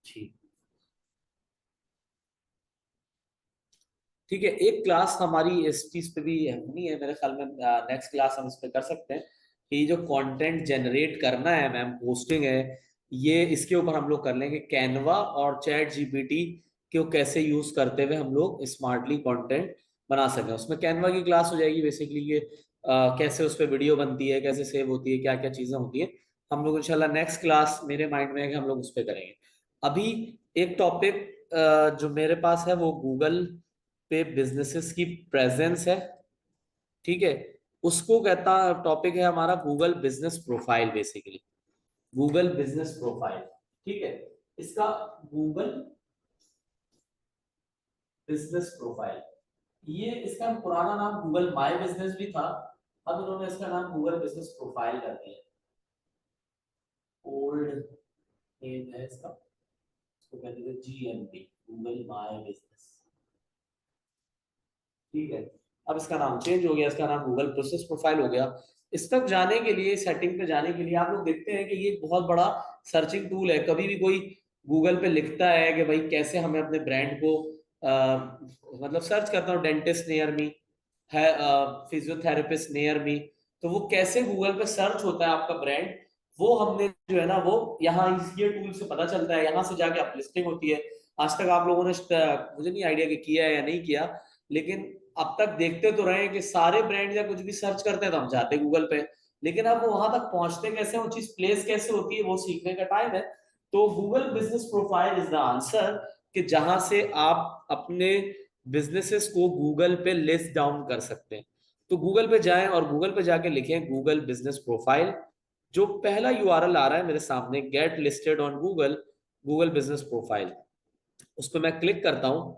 ठीक, ठीक है, एक क्लास हमारी इस चीज पे भी नहीं है मेरे ख्याल में, नेक्स्ट क्लास हम इस पे कर सकते हैं कि जो कंटेंट जनरेट करना है मैम, पोस्टिंग है, ये इसके ऊपर हम लोग कर लेंगे कैनवा और चैट जीपीटी को कैसे यूज करते हुए हम लोग स्मार्टली कंटेंट बना सकें। उसमें कैनवा की क्लास हो जाएगी बेसिकली, ये कैसे उस पर वीडियो बनती है, कैसे सेव होती है, क्या क्या चीजें होती है, हम लोग इंशाल्लाह नेक्स्ट क्लास मेरे माइंड में है कि हम लोग उस पर करेंगे। अभी एक टॉपिक जो मेरे पास है वो गूगल पे बिजनेसेस की प्रेजेंस है। ठीक है, उसको कहता टॉपिक है हमारा Google business profile, basically Google business profile. ठीक है, इसका गूगल बिजनेस प्रोफाइल, ये इसका पुराना नाम गूगल माय बिजनेस भी था, अब इन्होंने इसका नाम गूगल बिजनेस प्रोफाइल कर दिया। ओल्ड नेम है इसका, इसको कहते थे जीएमपी, गूगल माय बिजनेस। ठीक है, अब इसका नाम चेंज हो गया, इसका नाम गूगल प्रोसेस प्रोफाइल हो गया। इस तक जाने के लिए, सेटिंग पे जाने के लिए आप लोग देखते हैं कि ये बहुत बड़ा सर्चिंग टूल है। कभी भी कोई गूगल पे लिखता है कि भाई कैसे हमें अपने ब्रांड को मतलब सर्च करता हूँ डेंटिस्ट नियर मी है, फिजियोथेरेपिस्ट नियर मी, तो वो कैसे गूगल पे सर्च होता है आपका ब्रांड, वो हमने जो है ना वो यहाँ ये टूल से पता चलता है, यहाँ से जाके आप लिस्टिंग होती है। आज तक आप लोगों ने मुझे नहीं आइडिया कि किया है या नहीं किया, लेकिन अब तक देखते तो रहे हैं कि सारे ब्रांड या कुछ भी सर्च करते हैं तो हम जाते हैं गूगल पे, लेकिन अब वो वहां तक पहुंचते कैसे, वो चीज प्लेस कैसे होती है, वो सीखने का टाइम है। तो Google business profile is the answer, कि जहां से आप अपने बिजनेसेस को गूगल पे लिस्ट डाउन कर सकते हैं। तो गूगल पे जाएं और गूगल पे जाके लिखें गूगल बिजनेस प्रोफाइल। जो पहला यूआरएल आ रहा है मेरे सामने, get listed on Google, Google business profile, उस पर मैं क्लिक करता हूं।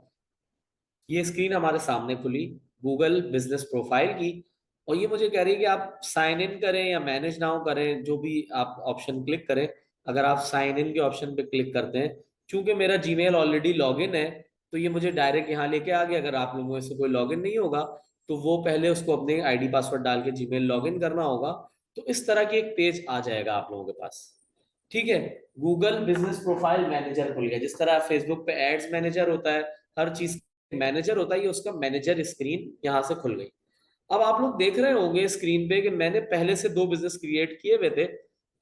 ये स्क्रीन हमारे सामने खुली गूगल बिजनेस प्रोफाइल की, और ये मुझे कह रही है कि आप साइन इन करें या मैनेज नाउ करें, जो भी आप ऑप्शन क्लिक करें। अगर आप साइन इन के ऑप्शन पे क्लिक करते हैं, चूंकि मेरा जीमेल ऑलरेडी लॉगिन है, तो ये मुझे डायरेक्ट यहाँ लेके आ गया। अगर आप लोगों में से कोई लॉगिन नहीं होगा तो वो पहले उसको अपने आईडी पासवर्ड डाल के जीमेल लॉगिन करना होगा। तो इस तरह की एक पेज आ जाएगा आप लोगों के पास। ठीक है, गूगल बिजनेस प्रोफाइल मैनेजर खुल गया। जिस तरह फेसबुक पे एड्स मैनेजर होता है, हर चीज मैनेजर होता है, ये उसका मैनेजर स्क्रीन यहाँ से खुल गई। अब आप लोग देख रहे होंगे स्क्रीन पे कि मैंने पहले से दो बिजनेस क्रिएट किए हुए थे,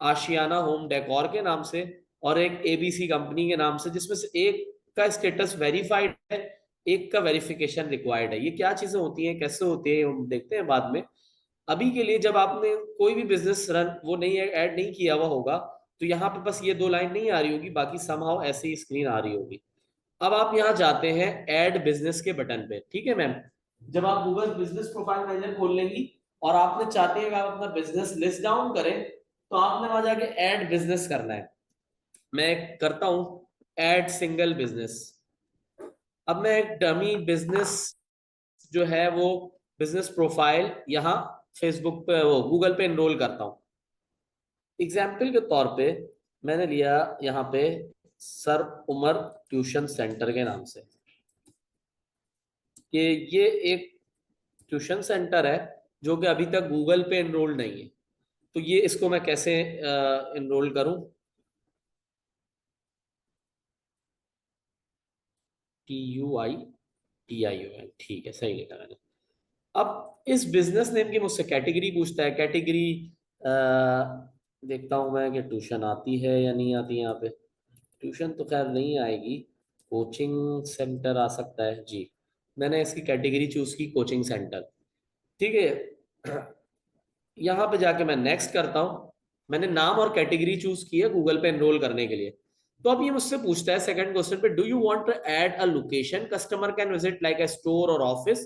आशियाना होम डेकोर के नाम से और एक एबीसी कंपनी के नाम से, जिसमें से एक का स्टेटस वेरीफाइड है, एक का वेरिफिकेशन रिक्वायर्ड है। ये क्या चीजें होती हैं, कैसे होती है, हम देखते हैं बाद में। अभी के लिए जब आपने कोई भी बिजनेस रन वो नहीं ऐड नहीं किया हुआ होगा, तो यहाँ पे बस ये दो लाइन नहीं आ रही होगी, बाकी समहाउ ऐसे ही स्क्रीन आ रही होगी। अब आप यहाँ जाते हैं ऐड बिजनेस के बटन पे। ठीक है मैम, जब आप गूगल बिजनेस प्रोफाइल मैनेजर खोल लेंगी और आपने चाहते हैं कि आप अपना बिजनेस लिस्ट डाउन करें, तो आपने वहां जाके ऐड बिजनेस करना है। मैं करता हूं ऐड सिंगल बिजनेस। अब मैं एक डमी बिजनेस जो है वो बिजनेस प्रोफाइल यहाँ फेसबुक पे वो गूगल पे एनरोल करता हूँ। एग्जाम्पल के तौर पे मैंने लिया यहाँ पे सर उमर ट्यूशन सेंटर के नाम से कि ये एक ट्यूशन सेंटर है जो कि अभी तक गूगल पे एनरोल नहीं है। तो ये इसको मैं कैसे एनरोल करूं? TUITION, ठीक है, सही लिखा मैंने। अब इस बिजनेस नेम की मुझसे कैटेगरी पूछता है। कैटेगरी देखता हूं मैं कि ट्यूशन आती है या नहीं आती। यहाँ पे ट्यूशन तो खैर नहीं आएगी, कोचिंग सेंटर आ सकता है जी। मैंने इसकी कैटेगरी चूज की कोचिंग सेंटर। ठीक है, यहाँ पे जाके मैं नेक्स्ट करता हूँ। मैंने नाम और कैटेगरी चूज की है गूगल पे एनरोल करने के लिए। तो अब ये मुझसे पूछता है सेकंड क्वेश्चन पे, do you want to add a location customer can visit like a store और ऑफिस।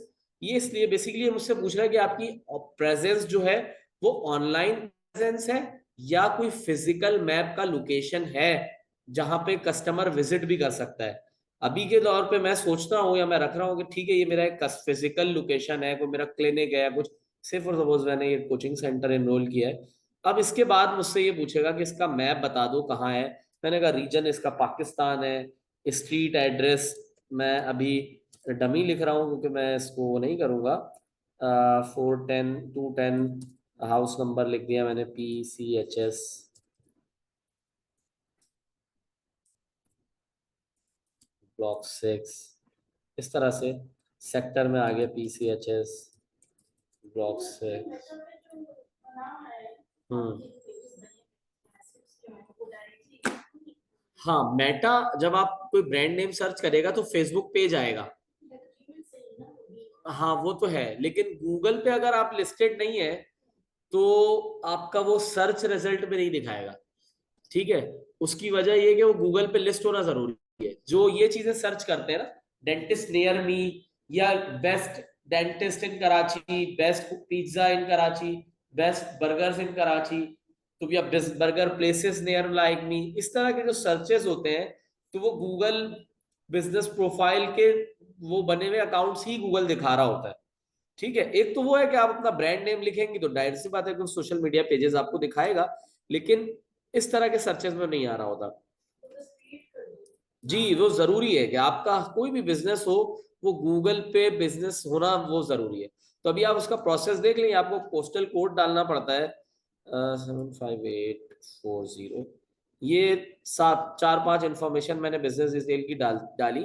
ये इसलिए बेसिकली मुझसे पूछ रहा है कि आपकी प्रेजेंस जो है वो ऑनलाइन प्रेजेंस है या कोई फिजिकल मैप का लोकेशन है जहां पे कस्टमर विजिट भी कर सकता है। अभी के दौर पे मैं सोचता हूँ या मैं रख रहा हूँ कि ठीक है ये मेरा एक फिजिकल लोकेशन है, कोई मेरा क्लिनिक है कुछ। से फॉर सपोज मैंने ये कोचिंग सेंटर एनरोल किया है। अब इसके बाद मुझसे ये पूछेगा कि इसका मैप बता दो कहाँ है। मैंने कहा रीजन इसका पाकिस्तान है। स्ट्रीट एड्रेस मैं अभी डमी लिख रहा हूँ क्योंकि मैं इसको वो नहीं करूँगा। 410 210 हाउस नंबर लिख दिया मैंने, PCHS ब्लॉक 6। इस तरह से सेक्टर में आ गया PCHS ब्लॉक 6। हम्म। हाँ, मेटा जब आप कोई ब्रांड नेम सर्च करेगा तो फेसबुक पेज आएगा। हाँ वो तो है, लेकिन गूगल पे अगर आप लिस्टेड नहीं है तो आपका वो सर्च रिजल्ट में नहीं दिखाएगा। ठीक है, उसकी वजह ये है कि वो गूगल पे लिस्ट होना जरूरी है। जो ये चीजें सर्च करते हैं ना, डेंटिस्ट नियर मी या बेस्ट डेंटिस्ट इन कराची, बेस्ट पिज्जा इन कराची, बेस्ट बर्गर्स इन कराची, तो या best burger places near like me, इस तरह के जो सर्चेस होते हैं तो वो गूगल बिजनेस प्रोफाइल के वो बने हुए अकाउंट्स ही गूगल दिखा रहा होता है। ठीक है, एक तो वो है कि आप अपना ब्रांड नेम लिखेंगे तो डायरेक्ट सी बात है कि सोशल मीडिया पेजेस आपको दिखाएगा, लेकिन इस तरह के सर्चेस में नहीं आ रहा होता। जी, वो जरूरी है कि आपका कोई भी बिजनेस हो वो गूगल पे बिजनेस होना वो जरूरी है। तो अभी आप उसका प्रोसेस देख लेंगे। आपको पोस्टल कोड डालना पड़ता है 75840। ये 4-5 इंफॉर्मेशन मैंने बिजनेस डिटेल की डाली।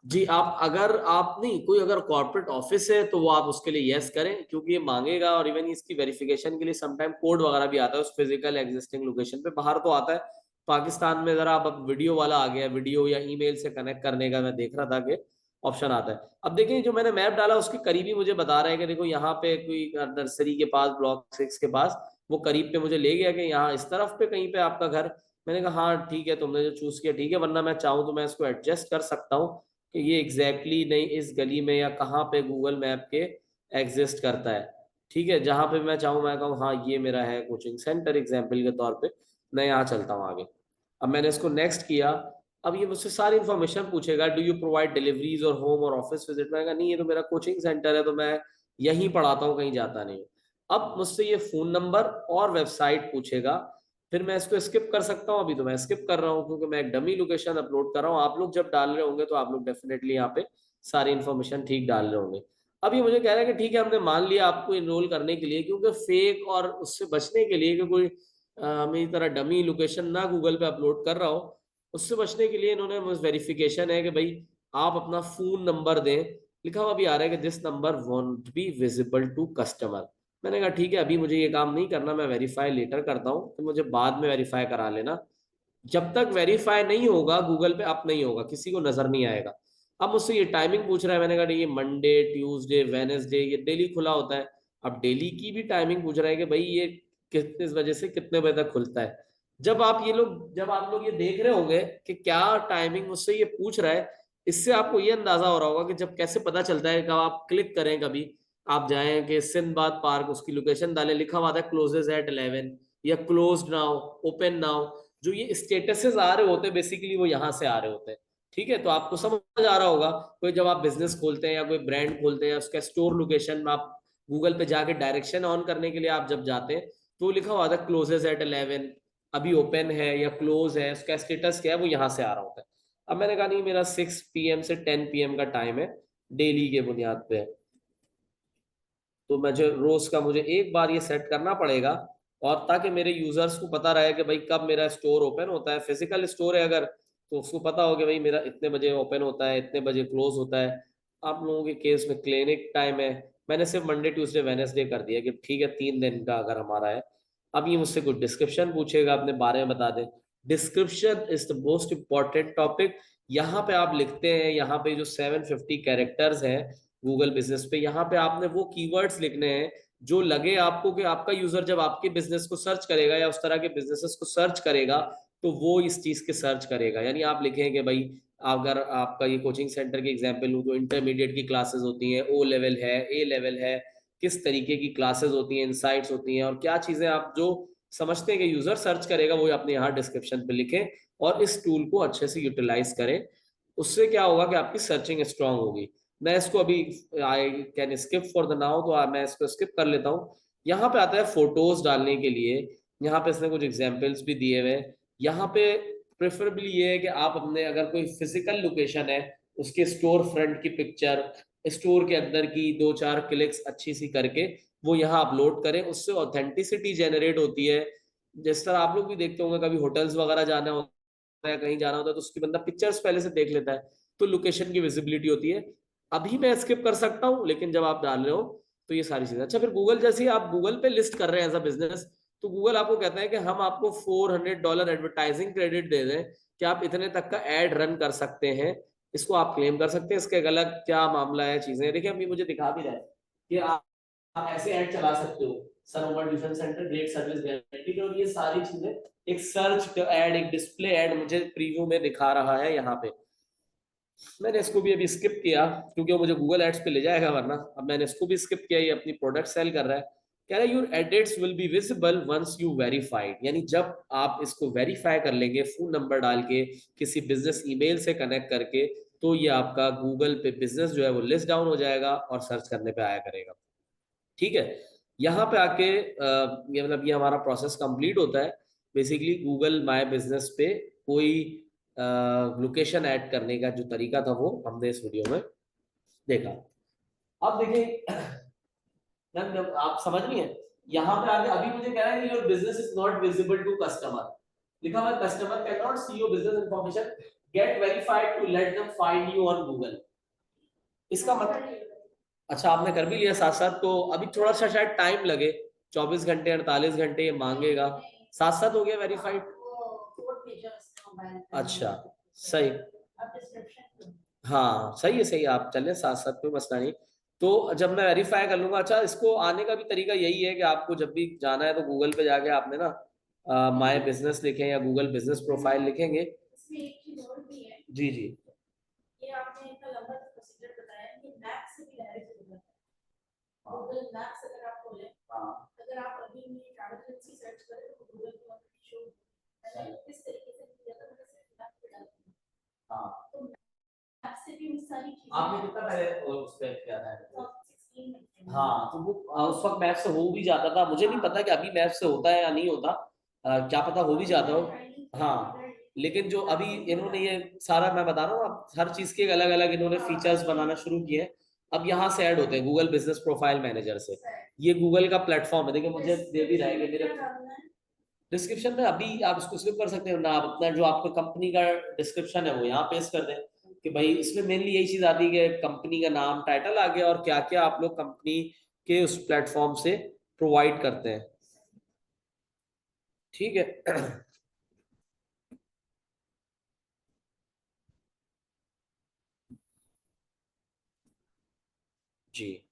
जी, आप अगर आप नहीं कोई अगर कॉर्पोरेट ऑफिस है तो वो आप उसके लिए यस करें, क्योंकि ये मांगेगा। और इवन इसकी वेरिफिकेशन के लिए समटाइम कोड वगैरह भी आता है उस फिजिकल एग्जिस्टिंग लोकेशन पे। बाहर तो आता है, पाकिस्तान में जरा अब वीडियो वाला आ गया, वीडियो या ईमेल से कनेक्ट करने का मैं देख रहा था कि ऑप्शन आता है। अब देखिए जो मैंने मैप डाला उसके करीबी मुझे बता रहा है कि देखो यहाँ पे कोई नर्सरी के पास ब्लॉक 6 के पास वो करीब पे मुझे ले गया कि यहाँ इस तरफ पे कहीं पे आपका घर। मैंने कहा हाँ ठीक है, तुमने जो चूज किया ठीक है, वरना मैं चाहूँ तो मैं इसको एडजस्ट कर सकता हूँ कि ये एग्जैक्टली नहीं इस गली में या कहाँ पे गूगल मैप के एग्जिस्ट करता है। ठीक है, जहां पे मैं चाहूँ मैं कहूँ हाँ ये मेरा है कोचिंग सेंटर एग्जाम्पल के तौर पे, मैं यहाँ चलता हूँ आगे। अब मैंने इसको नेक्स्ट किया। अब ये मुझसे सारी इन्फॉर्मेशन पूछेगा, डू यू प्रोवाइड डिलीवरीज और होम और ऑफिस विजिट। मैंने कहा नहीं ये तो मेरा कोचिंग सेंटर है, तो मैं यहीं पढ़ाता हूँ, कहीं जाता नहीं हूँ। अब मुझसे ये फोन नंबर और वेबसाइट पूछेगा। फिर मैं इसको स्किप कर सकता हूँ, अभी तो मैं स्किप कर रहा हूँ क्योंकि मैं एक डमी लोकेशन अपलोड कर रहा हूँ। आप लोग जब डाल रहे होंगे तो आप लोग डेफिनेटली यहाँ पे सारी इन्फॉर्मेशन ठीक डाल रहे होंगे। अब ये मुझे कह रहा है कि ठीक है हमने मान लिया आपको इनरोल करने के लिए, क्योंकि फेक और उससे बचने के लिए कि कोई मेरी तरह डमी लोकेशन ना गूगल पे अपलोड कर रहा हो, उससे बचने के लिए इन्होंने वेरिफिकेशन है कि भाई आप अपना फोन नंबर दें। लिखा हुआ भी आ रहा है कि this number won't be visible to customer. मैंने कहा ठीक है अभी मुझे ये काम नहीं करना, मैं वेरीफाई लेटर करता हूँ, तो मुझे बाद में वेरीफाई करा लेना। जब तक वेरीफाई नहीं होगा गूगल पे अप नहीं होगा, किसी को नजर नहीं आएगा। अब मुझसे ये टाइमिंग पूछ रहा है, मैंने कहा नहीं, ये मंडे ट्यूसडे वेनेसडे ये डेली खुला होता है। अब डेली की भी टाइमिंग पूछ रहा है कि भाई ये कितने बजे से कितने बजे तक खुलता है। जब आप लोग ये देख रहे होंगे कि क्या टाइमिंग मुझसे ये पूछ रहा है, इससे आपको ये अंदाजा हो रहा होगा कि जब कैसे पता चलता है, कब आप क्लिक करें, कभी आप जाएं कि सिंदबाद पार्क, उसकी लोकेशन डालें, लिखा हुआ था क्लोजेज एट 11 या क्लोज्ड नाउ, ओपन नाउ। जो ये स्टेटसेस आ रहे होते हैं बेसिकली वो यहाँ से आ रहे होते हैं। ठीक है, तो आपको समझ आ रहा होगा, कोई जब आप बिजनेस खोलते हैं या कोई ब्रांड खोलते हैं या उसका स्टोर लोकेशन में आप गूगल पे जाके डायरेक्शन ऑन करने के लिए आप जब जाते हैं, तो लिखा हुआ था क्लोजेस एट 11, अभी ओपन है या क्लोज है, उसका स्टेटस क्या है वो यहाँ से आ रहा होता है। अब मैंने कहा नहीं, मेरा 6 PM से 10 PM का टाइम है, डेली के बुनियाद पे है, तो मुझे एक बार ये सेट करना पड़ेगा, और ताकि मेरे यूजर्स को पता रहे कि भाई कब मेरा स्टोर ओपन होता है। फिजिकल स्टोर है अगर, तो उसको पता हो कि भाई मेरा इतने बजे ओपन होता है, इतने बजे क्लोज होता है। आप लोगों के केस में क्लिनिक टाइम है, मैंने सिर्फ मंडे ट्यूसडे वेनेसडे कर दिया कि ठीक है 3 दिन का अगर हमारा है। अब ये मुझसे कुछ डिस्क्रिप्शन पूछेगा, अपने बारे में बता दें। Description is the most important topic. यहाँ पे आप लिखते हैं, यहाँ पे जो 750 कैरेक्टर्स हैं गूगल बिजनेस पे, यहाँ पे आपने वो कीवर्ड्स लिखने हैं जो लगे आपको कि आपका यूजर जब आपके बिजनेस को सर्च करेगा या उस तरह के बिजनेसेस को सर्च करेगा, तो वो इस चीज के सर्च करेगा। यानी आप लिखें कि भाई अगर आपका ये कोचिंग सेंटर की एग्जांपल लूँ तो इंटरमीडिएट की क्लासेस होती हैं, ओ लेवल है, ए लेवल है, किस तरीके की क्लासेस होती हैं, इनसाइट्स होती हैं, और क्या चीजें आप जो समझते हैं कि यूजर सर्च करेगा वो अपने यहाँ डिस्क्रिप्शन पे लिखें, और इस टूल को अच्छे से यूटिलाइज करें। उससे क्या होगा कि आपकी सर्चिंग स्ट्रांग होगी। मैं इसको अभी I can skip for the now, तो मैं इसको स्किप कर लेता हूँ। यहाँ पे आता है फोटोज डालने के लिए, यहाँ पे इसने कुछ एग्जांपल्स भी दिए हुए हैं। यहाँ पे प्रेफरेबली ये है कि आप अपने अगर कोई फिजिकल लोकेशन है उसके स्टोर फ्रंट की पिक्चर, स्टोर के अंदर की 2-4 क्लिक्स अच्छी सी करके वो यहाँ अपलोड करें, उससे ऑथेंटिसिटी जनरेट होती है। जिस तरह आप लोग भी देखते होंगे, कभी होटल्स वगैरह जाना होता है, कहीं जाना होता है, तो उसकी बंदा पिक्चर्स पहले से देख लेता है, तो लोकेशन की विजिबिलिटी होती है। अभी मैं स्किप कर सकता हूँ, लेकिन जब आप डाल रहे हो तो ये सारी चीजें। अच्छा, फिर गूगल जैसे ही आप गूगल पे लिस्ट कर रहे हैं एज अ बिजनेस, तो गूगल आपको कहता है कि हम आपको $400 एडवर्टाइजिंग क्रेडिट दे दें कि आप इतने तक का एड रन कर सकते हैं। इसको आप क्लेम कर सकते हैं, इसके एक अलग क्या मामला है, चीजें देखिए। अभी मुझे दिखा भी रहा है कि आप ऐसे ऐड चला सकते हो, सरोवर tuition centre, great service guarantee, और ये सारी चीजें एक सर्च ऐड, एक डिस्प्ले ऐड मुझे प्रीव्यू में दिखा रहा है यहाँ पे। मैंने इसको भी अभी स्किप किया क्योंकि वो मुझे गूगल एड्स पे ले जाएगा वरना। अब मैंने इसको भी स्किप किया, ये अपनी प्रोडक्ट सेल कर रहा है। कह रहा है your edits will be visible once you verified, यानी जब आप इसको वेरीफाई कर लेंगे फोन नंबर डाल के, किसी बिजनेस ईमेल से कनेक्ट करके, तो ये आपका गूगल पे बिजनेस जो है वो लिस्ट डाउन हो जाएगा और सर्च करने पे आया करेगा। ठीक है, यहाँ पे आके ये मतलब ये हमारा प्रोसेस कंप्लीट होता है। बेसिकली गूगल माय बिजनेस पे कोई लोकेशन ऐड करने का जो तरीका था वो हमने इस वीडियो में देखा। अब देखिए आप समझ रही हैं, यहाँ पे आगे अभी मुझे कह रहा है कि your business is not visible to customer. लिखा हुआ है customer can not see your business information, get verified to let them find you on Google. इसका मतलब, अच्छा आपने कर भी लिया साथ साथ, तो अभी थोड़ा सा शायद टाइम लगे, 24 घंटे 48 घंटे ये मांगेगा। साथ साथ हो गया वेरीफाइड? अच्छा, सही, हाँ सही है, सही है, आप चले साथ साथ, कोई मसला नहीं। तो जब मैं वेरीफाई कर लूंगा, अच्छा इसको आने का भी तरीका यही है कि आपको जब भी जाना है तो गूगल पे जाके आपने ना माय बिजनेस लिखें या गूगल बिजनेस प्रोफाइल लिखेंगे। जी जी, ये आपने इतना लंबा प्रोसीजर बताया कि मैप से भी डायरेक्ट होगा। गूगल मैप्स अगर आप खोलें, अगर आप अभी में ट्रैवल एजेंसी सर्च करें तो गूगल पे आपको शो मैंने किस तरीके से किया था, मैंने सिर्फ मैप पे डाला। हां, तो मैप से भी सारी चीजें आपने कितना पहले उस पे किया था? 16 हाँ, तो वो उस वक्त मैप से हो भी जाता था, मुझे नहीं पता कि अभी मैप से होता है या नहीं होता, क्या पता हो भी जाता हो। हाँ लेकिन जो अभी इन्होंने ये सारा मैं बता रहा हूँ, अब हर चीज के अलग अलग इन्होंने फीचर्स बनाना शुरू किए हैं। अब यहाँ से ऐड होते हैं गूगल बिजनेस प्रोफाइल मैनेजर से। ये गूगल का प्लेटफॉर्म है, देखिए मुझे दे भी रहा है कि मेरे डिस्क्रिप्शन में अभी आप इसको स्किप कर सकते हो ना, आप अपना जो आपका कंपनी का डिस्क्रिप्शन है वो यहाँ पेस्ट कर दें कि भाई इसमें मेनली यही चीज आती है कि कंपनी का नाम टाइटल आ गया और क्या क्या आप लोग कंपनी के उस प्लेटफॉर्म से प्रोवाइड करते हैं। ठीक है। जी,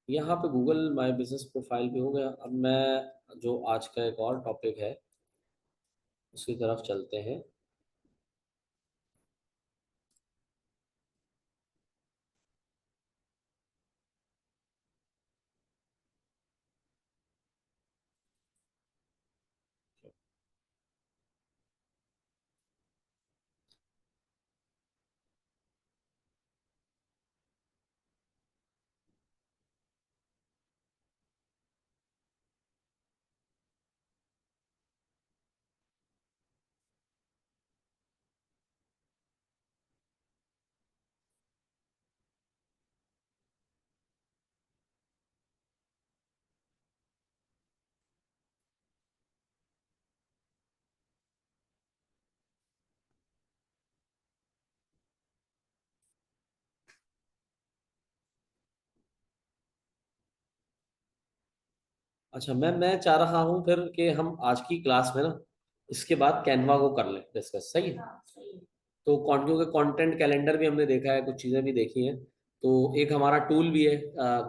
यहाँ पे गूगल माय बिजनेस प्रोफाइल भी हो गया। अब मैं जो आज का एक और टॉपिक है उसकी तरफ चलते हैं। अच्छा, मैं चाह रहा हूँ फिर कि हम आज की क्लास में ना इसके बाद कैनवा को कर लें डिस्कस, सही है? हाँ सही है। तो क्योंकि कंटेंट कैलेंडर भी हमने देखा है, कुछ चीज़ें भी देखी हैं, तो एक हमारा टूल भी है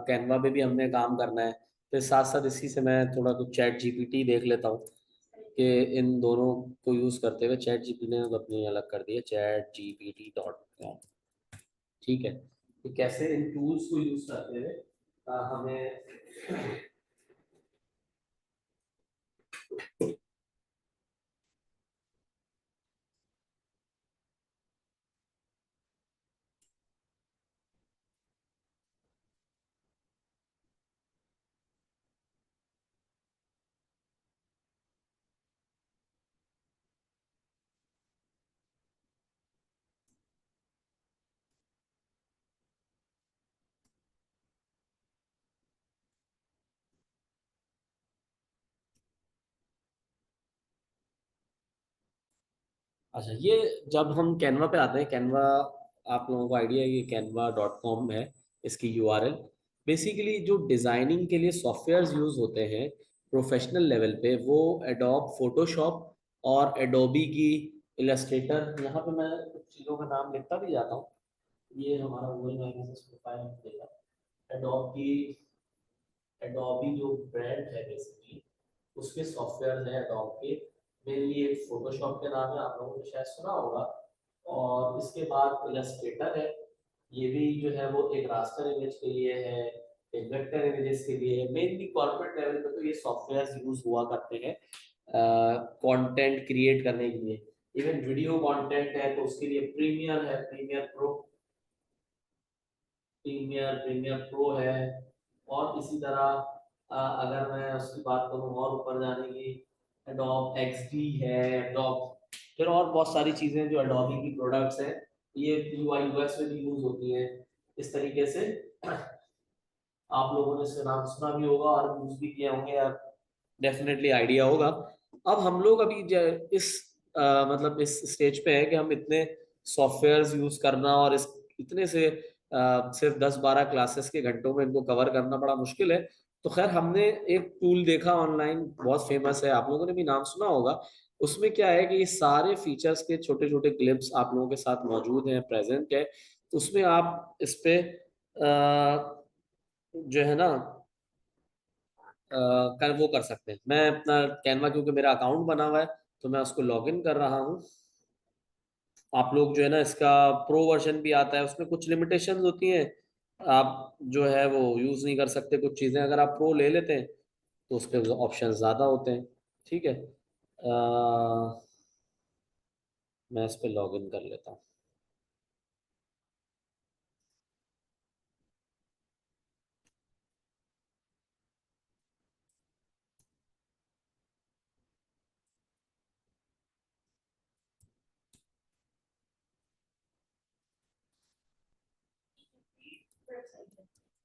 कैनवा पे भी हमने काम करना है। फिर साथ साथ इसी से मैं थोड़ा कुछ चैट जीपीटी देख लेता हूँ कि इन दोनों को यूज़ करते हुए चैट जीपीटी ने तो अपनी अलग कर दी है chatgpt.com। ठीक है, कि कैसे इन टूल्स को यूज़ करते हुए हमें। अच्छा, ये जब हम कैनवा पे आते हैं, कैनवा आप लोगों को आइडिया है कि canva.com है इसकी यूआरएल। बेसिकली जो डिज़ाइनिंग के लिए सॉफ्टवेयर्स यूज़ होते हैं प्रोफेशनल लेवल पे, वो एडोब फोटोशॉप और एडोबी की इलस्ट्रेटर। यहाँ पे मैं कुछ चीज़ों का नाम लिखता भी जाता हूँ। ये हमारा गूगल माई बिजनेस प्रोफाइल देगा। एडोब की, एडोबी जो ब्रांड है बेसिकली उसके सॉफ्टवेयर है एडोब के। मेनली एक फोटोशॉप के नाम है, आप लोगों ने शायद सुना होगा। और इसके बाद इलस्ट्रेटर है, ये भी जो है वो एक रास्टर इमेज के लिए है, एक वेक्टर इमेजेस के लिए है। मेनली कॉर्पोरेट लेवल पे तो ये सॉफ्टवेयर यूज हुआ करते हैं कंटेंट क्रिएट करने के लिए। इवन वीडियो कंटेंट है तो उसके लिए प्रीमियर है, प्रीमियर प्रो है। और इसी तरह अगर मैं उसकी बात करूँ और ऊपर जाने की, एडोब एक्सडी है, एडोब, फिर और बहुत सारी चीजें जो एडोबी की प्रोडक्ट्स हैं, ये यूआई यूएक्स में भी यूज होती हैं। इस तरीके से आप लोगों ने इसका नाम सुना भी होगा और यूज भी किए होंगे, डेफिनेटली आइडिया होगा। अब हम लोग अभी इस मतलब इस स्टेज पे है कि हम इतने सॉफ्टवेयर्स यूज करना और इस इतने से सिर्फ 10-12 क्लासेस के घंटों में इनको कवर करना बड़ा मुश्किल है। तो खैर हमने एक टूल देखा ऑनलाइन, बहुत फेमस है, आप लोगों ने भी नाम सुना होगा। उसमें क्या है कि ये सारे फीचर्स के छोटे छोटे क्लिप्स आप लोगों के साथ मौजूद हैं, प्रेजेंट है। तो उसमें आप इस पे जो है ना कर वो कर सकते हैं। मैं अपना कैनवा, क्योंकि मेरा अकाउंट बना हुआ है, तो मैं उसको लॉगिन कर रहा हूँ। आप लोग जो है ना इसका प्रो वर्जन भी आता है, उसमें कुछ लिमिटेशंस होती हैं, आप जो है वो यूज़ नहीं कर सकते कुछ चीज़ें। अगर आप प्रो ले लेते हैं तो उस पर ऑप्शन ज़्यादा होते हैं। ठीक है, मैं इस पर लॉगिन कर लेता हूँ।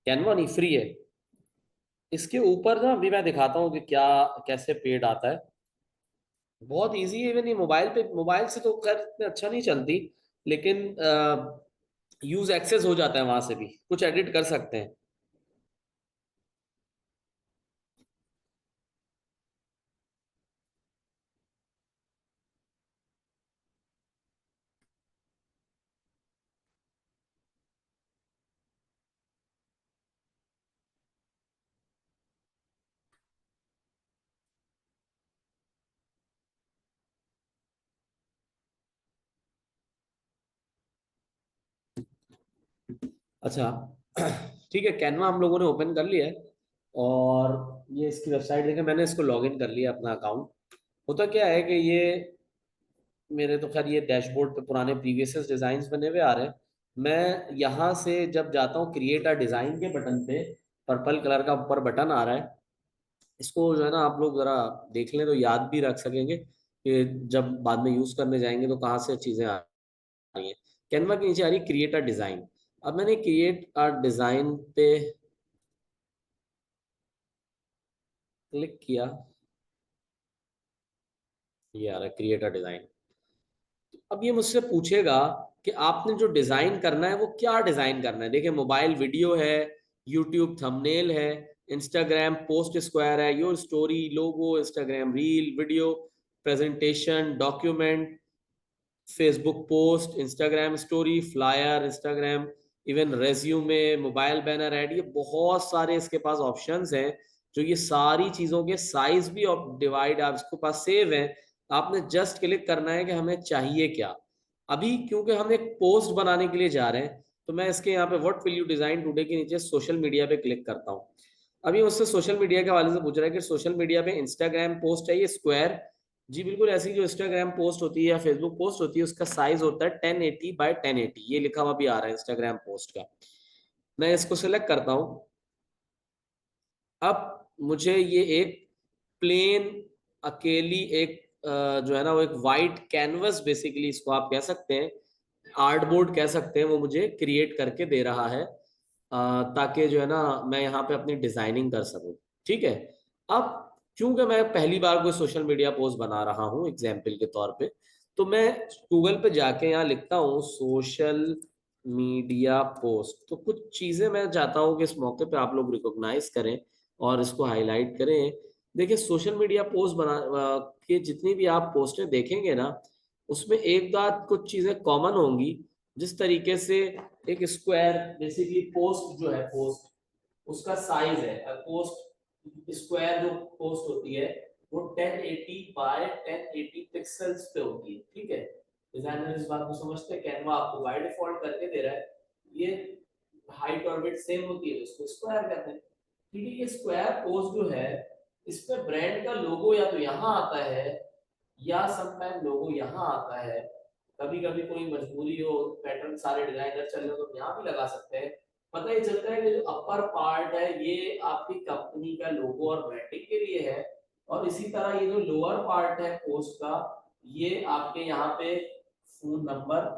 कैनवा नहीं, फ्री है। इसके ऊपर ना अभी मैं दिखाता हूँ कि क्या कैसे पेड आता है। बहुत इजी है। इवन ये मोबाइल पे, मोबाइल से तो खैर इतना अच्छा नहीं चलती, लेकिन यूज एक्सेस हो जाता है, वहां से भी कुछ एडिट कर सकते हैं। अच्छा ठीक है, कैनवा हम लोगों ने ओपन कर लिया है। और ये इसकी वेबसाइट देखें, मैंने इसको लॉगिन कर लिया अपना अकाउंट। होता क्या है कि ये मेरे तो खैर ये डैशबोर्ड पे पुराने प्रीवियस डिजाइन बने हुए आ रहे हैं। मैं यहाँ से जब जाता हूँ क्रिएट अ डिजाइन के बटन पे, पर्पल कलर का ऊपर बटन आ रहा है, इसको जो है ना आप लोग जरा देख लें तो याद भी रख सकेंगे कि जब बाद में यूज करने जाएंगे तो कहाँ से चीजें आ रही हैं। कैनवा के नीचे आ रही है क्रिएट अ डिजाइन। अब मैंने क्रिएट अ डिजाइन पे क्लिक किया, ये आ रहा है क्रिएट अ डिजाइन। अब ये मुझसे पूछेगा कि आपने जो डिजाइन करना है वो क्या डिजाइन करना है। देखिए, मोबाइल वीडियो है, यूट्यूब थंबनेल है, इंस्टाग्राम पोस्ट स्क्वायर है, your story, logo, Instagram reel, video, presentation, document, Facebook post, Instagram story, flyer, Instagram even resume, mobile banner ad, ये बहुत सारे इसके पास ऑप्शंस हैं। जो ये सारी चीजों के साइज भी डिवाइड आपके पास सेव है। आपने जस्ट क्लिक करना है कि हमें चाहिए क्या। अभी क्योंकि हम एक पोस्ट बनाने के लिए जा रहे हैं, तो मैं इसके यहाँ पे what will you design today के नीचे सोशल मीडिया पे क्लिक करता हूँ। अभी मुझसे सोशल मीडिया के हवाले से पूछ रहा है कि सोशल मीडिया पे इंस्टाग्राम पोस्ट है ये स्क्वायर। जी बिल्कुल, ऐसी जो इंस्टाग्राम पोस्ट होती है या फेसबुक पोस्ट होती है उसका साइज होता है 1080 बाय 1080, ये लिखा हुआ भी आ रहा है इंस्टाग्राम पोस्ट का। मैं इसको सिलेक्ट करता हूँ। अब मुझे ये एक प्लेन अकेली एक जो है ना वो एक वाइट कैनवस बेसिकली इसको आप कह सकते हैं, आर्टबोर्ड कह सकते हैं, वो मुझे क्रिएट करके दे रहा है ताकि जो है ना मैं यहाँ पे अपनी डिजाइनिंग कर सकूं। ठीक है। अब क्योंकि मैं पहली बार कोई सोशल मीडिया पोस्ट बना रहा हूँ एग्जाम्पल के तौर पे, तो मैं गूगल पे जाके यहाँ लिखता हूँ सोशल मीडिया पोस्ट। तो कुछ चीजें मैं चाहता हूँ कि इस मौके पे आप लोग रिकॉग्नाइज करें और इसको हाईलाइट करें। देखिए, सोशल मीडिया पोस्ट के जितनी भी आप पोस्टें देखेंगे ना, उसमें एक बात कुछ चीजें कॉमन होंगी। जिस तरीके से एक स्क्वायर बेसिकली पोस्ट जो है, पोस्ट उसका साइज है, पोस्ट स्क्वायर जो पोस्ट होती है वो 1080 बाय 1080 पिक्सल्स पे होती है। ठीक है, डिजाइनर इस बात को समझते हैं। कैनवा आपको बाय डिफॉल्ट करके दे रहा है, ये हाइट और विड्थ सेम होती है, इसको स्क्वायर कहते हैं। ठीक है, ये स्क्वायर पोस्ट जो है इस पे ब्रांड का लोगो या तो यहाँ आता है या समटाइम लोगो यहाँ आता है। कभी कभी कोई मजबूरी हो, पैटर्न सारे डिजाइनर चल रहे हो तो यहाँ भी लगा सकते हैं। पता ही चलता है कि जो अपर पार्ट है ये आपकी कंपनी का लोगो और ब्रांडिंग के लिए है, और इसी तरह ये जो लोअर पार्ट है पोस्ट का, ये आपके यहाँ पे फोन नंबर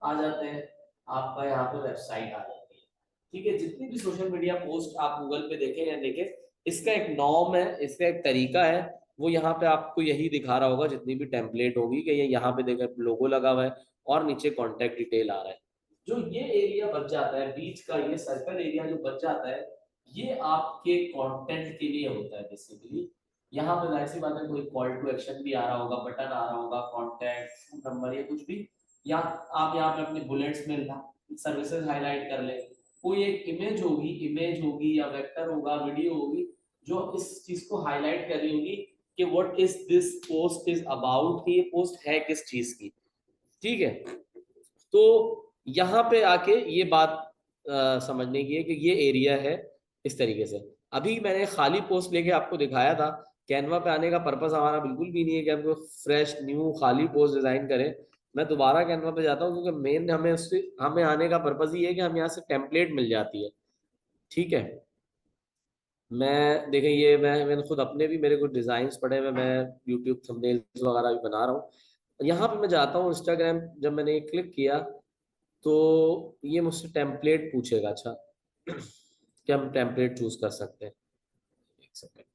आ जाते हैं, आपका यहाँ पे वेबसाइट आ जाती है। ठीक है, जितनी भी सोशल मीडिया पोस्ट आप गूगल पे देखें या देखें, इसका एक नॉर्म है, इसका एक तरीका है। वो यहाँ पे आपको यही दिखा रहा होगा जितनी भी टेम्पलेट होगी कि ये यहाँ पे देखें लोगो लगा हुआ है और नीचे कॉन्टेक्ट डिटेल आ रहा है। जो ये एरिया बच जाता है बीच का, ये सर्कल एरिया जो बच जाता है, ये आपके कंटेंट के लिए होता है बेसिकली। यहाँ पे जाहिर सी बात है कोई कॉल टू एक्शन भी आ रहा होगा, बटन आ रहा होगा, कॉन्टैक्ट नंबर या कुछ भी, या आप यहाँ पे अपने बुलेट्स में सर्विसेज हाईलाइट कर ले। कोई एक इमेज होगी या वेक्टर होगा, वीडियो होगी, जो इस चीज को हाईलाइट कर रही होगी कि what is this post is about, कि ये पोस्ट है किस चीज की। ठीक है, तो यहाँ पे आके ये बात समझने की है कि ये एरिया है इस तरीके से। अभी मैंने खाली पोस्ट लेके आपको दिखाया था। कैनवा पे आने का पर्पस हमारा बिल्कुल भी नहीं है कि हम फ्रेश न्यू खाली पोस्ट डिजाइन करें। मैं दोबारा कैनवा पे जाता हूँ क्योंकि मेन हमें उससे हमें आने का पर्पस ही है कि हम यहाँ से टेम्पलेट मिल जाती है। ठीक है, मैं देखें ये मैंने खुद अपने भी मेरे कुछ डिजाइन पड़े हुए, मैं यूट्यूब थंबनेल्स वगैरह भी बना रहा हूँ। यहाँ पे मैं जाता हूँ इंस्टाग्राम, जब मैंने क्लिक किया तो ये मुझसे टेम्पलेट पूछेगा। अच्छा, क्या हम टेम्पलेट चूज कर सकते हैं? एक सेकेंड,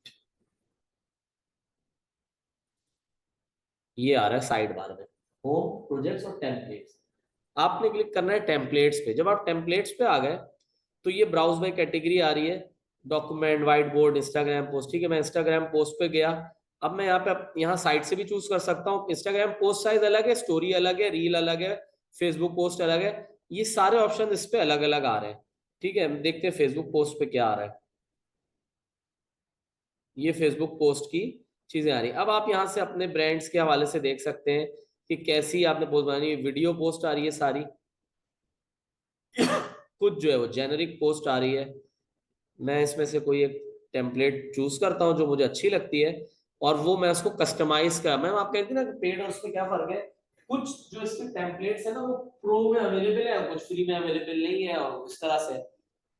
ये आ रहा है साइड बार में, होम, प्रोजेक्ट्स और टेम्पलेट्स। आपने क्लिक करना है टेम्पलेट्स पे। जब आप टेम्पलेट्स पे आ गए तो ये ब्राउज बाय कैटेगरी आ रही है, document, white board, Instagram post. ठीक है, मैं इंस्टाग्राम पोस्ट पे गया। अब मैं यहाँ साइट से भी चूज कर सकता हूँ। इंस्टाग्राम पोस्ट साइज अलग है, स्टोरी अलग है, रील अलग है, फेसबुक पोस्ट अलग है। ये सारे ऑप्शन इस पे अलग अलग आ रहे हैं। ठीक है, देखते हैं फेसबुक पोस्ट पे क्या आ रहा है। ये फेसबुक पोस्ट की चीजें आ रही है। अब आप यहाँ से अपने ब्रांड्स के हवाले से देख सकते हैं कि कैसी आपने पोस्ट बनानी है। वीडियो पोस्ट आ रही है सारी, कुछ जो है वो जेनरिक पोस्ट आ रही है। मैं इसमें से कोई एक टेम्पलेट चूज करता हूँ जो मुझे अच्छी लगती है, और वो मैं उसको कस्टमाइज कर। मैम आप कहती ना कि पेड और उसमें क्या फर्क है? कुछ जो इसके टेम्पलेट्स है ना वो प्रो में अवेलेबल है, कुछ फ्री में अवेलेबल नहीं है, और इस तरह से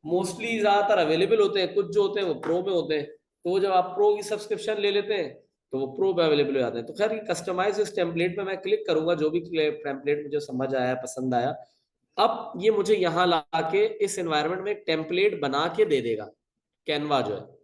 मोस्टली ज्यादातर अवेलेबल होते हैं, कुछ जो होते हैं वो प्रो में होते हैं। तो वो जब आप प्रो की सब्सक्रिप्शन ले लेते हैं तो वो प्रो पे अवेलेबल हो जाते हैं। तो खैर, ये कस्टमाइज इस टेम्पलेट पे मैं क्लिक करूंगा, जो भी टेम्पलेट मुझे समझ आया, पसंद आया। अब ये मुझे यहाँ ला के इस एनवायरनमेंट में एक टेम्पलेट बना के दे देगा, कैनवा जो है।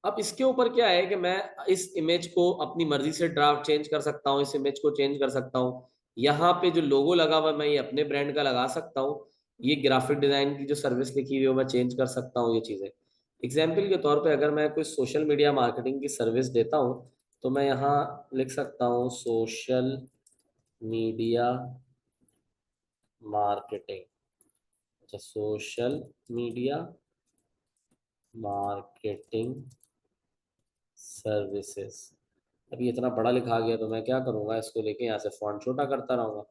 अब इसके ऊपर क्या है कि मैं इस इमेज को अपनी मर्जी से ड्राफ्ट चेंज कर सकता हूँ, इस इमेज को चेंज कर सकता हूँ। यहाँ पे जो लोगो लगा हुआ है मैं ये अपने ब्रांड का लगा सकता हूँ। ये ग्राफिक डिजाइन की जो सर्विस लिखी हुई है वो मैं चेंज कर सकता हूँ। ये चीजें एग्जाम्पल के तौर पे, अगर मैं कोई सोशल मीडिया मार्केटिंग की सर्विस देता हूँ तो मैं यहाँ लिख सकता हूँ सोशल मीडिया मार्केटिंग। अच्छा, सोशल मीडिया मार्केटिंग सर्विसेज। अभी इतना बड़ा लिखा गया तो मैं क्या करूंगा, इसको लेके यहाँ से फॉन्ट छोटा करता रहूंगा।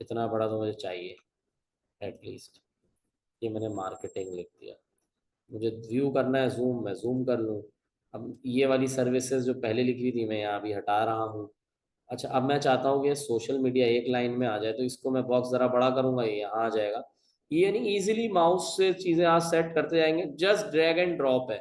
इतना बड़ा तो मुझे चाहिए एटलीस्ट। ये मैंने मार्केटिंग लिख दिया। मुझे व्यू करना है जूम, मैं जूम कर लूँ। अब ये वाली सर्विसेज जो पहले लिखी थी मैं यहाँ अभी हटा रहा हूँ। अच्छा, अब मैं चाहता हूँ कि सोशल मीडिया एक लाइन में आ जाए, तो इसको मैं बॉक्स ज़रा बड़ा करूंगा, ये यहाँ आ जाएगा। ये नहीं, इजीली माउस से चीज़ें आज सेट करते जाएंगे, जस्ट ड्रैग एंड ड्रॉप है।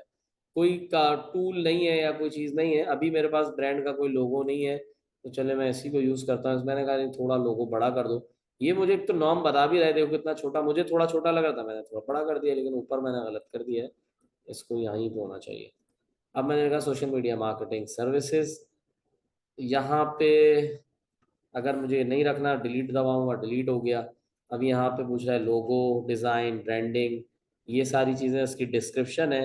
कोई का टूल नहीं है या कोई चीज़ नहीं है। अभी मेरे पास ब्रांड का कोई लोगो नहीं है, तो चले मैं इसी को यूज़ करता हूँ। मैंने कहा नहीं, थोड़ा लोगो बड़ा कर दो। ये मुझे एक तो नॉर्म बता भी रहे, देखो कितना छोटा, मुझे थोड़ा छोटा लग रहा था, मैंने थोड़ा बड़ा कर दिया, लेकिन ऊपर मैंने गलत कर दिया है। इसको यहीं पे होना चाहिए। अब मैंने कहा सोशल मीडिया मार्केटिंग सर्विसेज। यहाँ पे अगर मुझे नहीं रखना, डिलीट दबाऊंगा, डिलीट हो गया। अब यहाँ पे पूछ रहा है लोगो, डिज़ाइन, ब्रांडिंग, ये सारी चीज़ें इसकी डिस्क्रिप्शन है।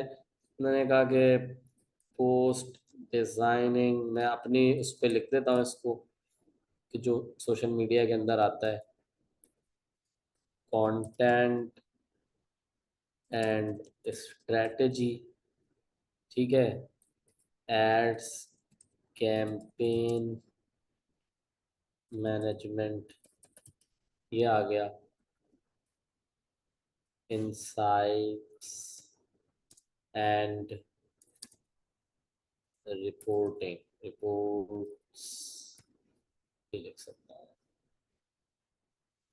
मैंने कहा कि पोस्ट डिज़ाइनिंग मैं अपनी उस पर लिख देता हूँ इसको, कि जो सोशल मीडिया के अंदर आता है, कंटेंट एंड स्ट्रेटजी। ठीक है, एड्स, कैंपेन मैनेजमेंट, ये आ गया, इंसाइट्स एंड रिपोर्टिंग, रिपोर्ट्स भी लिख सकता हूँ।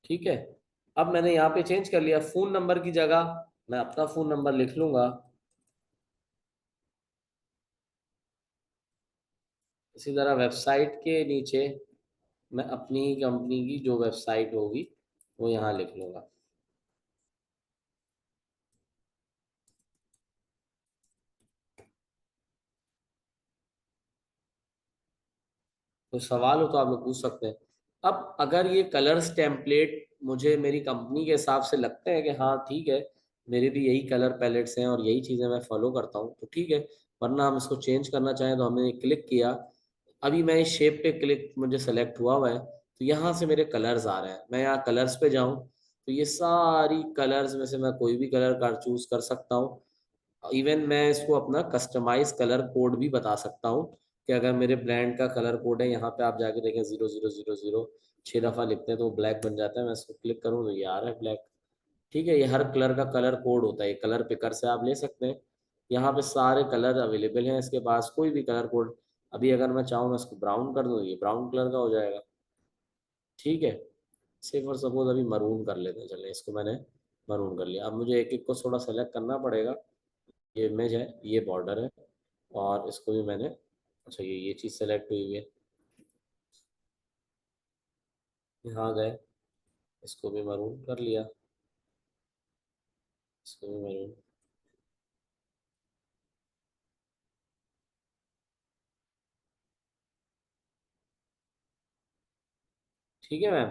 ठीक है, अब मैंने यहाँ पे चेंज कर लिया। फोन नंबर की जगह मैं अपना फोन नंबर लिख लूंगा। इसी तरह वेबसाइट के नीचे मैं अपनी कंपनी की जो वेबसाइट होगी वो यहाँ लिख लूंगा। तो सवाल हो तो आप लोग पूछ सकते हैं। अब अगर ये कलर्स टेम्पलेट मुझे मेरी कंपनी के हिसाब से लगते हैं कि हाँ ठीक है, मेरे भी यही कलर पैलेट्स हैं और यही चीज़ें मैं फॉलो करता हूँ, तो ठीक है। वरना हम इसको चेंज करना चाहें तो हमने क्लिक किया। अभी मैं इस शेप पे क्लिक, मुझे सेलेक्ट हुआ है, तो यहाँ से मेरे कलर्स आ रहे हैं। मैं यहाँ कलर्स पे जाऊँ तो ये सारी कलर्स में से मैं कोई भी कलर का चूज कर सकता हूँ। इवन मैं इसको अपना कस्टमाइज कलर कोड भी बता सकता हूँ, कि अगर मेरे ब्रांड का कलर कोड है, यहाँ पे आप जाके देखें 0000, 6 दफ़ा लिखते हैं तो वो ब्लैक बन जाता है। मैं इसको क्लिक करूँ तो ये आ रहा है ब्लैक। ठीक है, ये हर कलर का कलर कोड होता है, कलर पिकर से आप ले सकते हैं। यहाँ पे सारे कलर अवेलेबल हैं इसके पास, कोई भी कलर कोड। अभी अगर मैं चाहूँ मैं इसको ब्राउन कर दूँ, ये ब्राउन कलर का हो जाएगा। ठीक है, सिर्फ और सपोज अभी मरून कर लेते हैं, चले इसको मैंने मरून कर लिया। अब मुझे एक एक को थोड़ा सेलेक्ट करना पड़ेगा। ये इमेज है, ये बॉर्डर है, और इसको भी मैंने, अच्छा ये चीज़ सेलेक्ट हुई हुई है। यहाँ गए, इसको भी मरून कर लिया, इसको भी मरून। ठीक है मैम।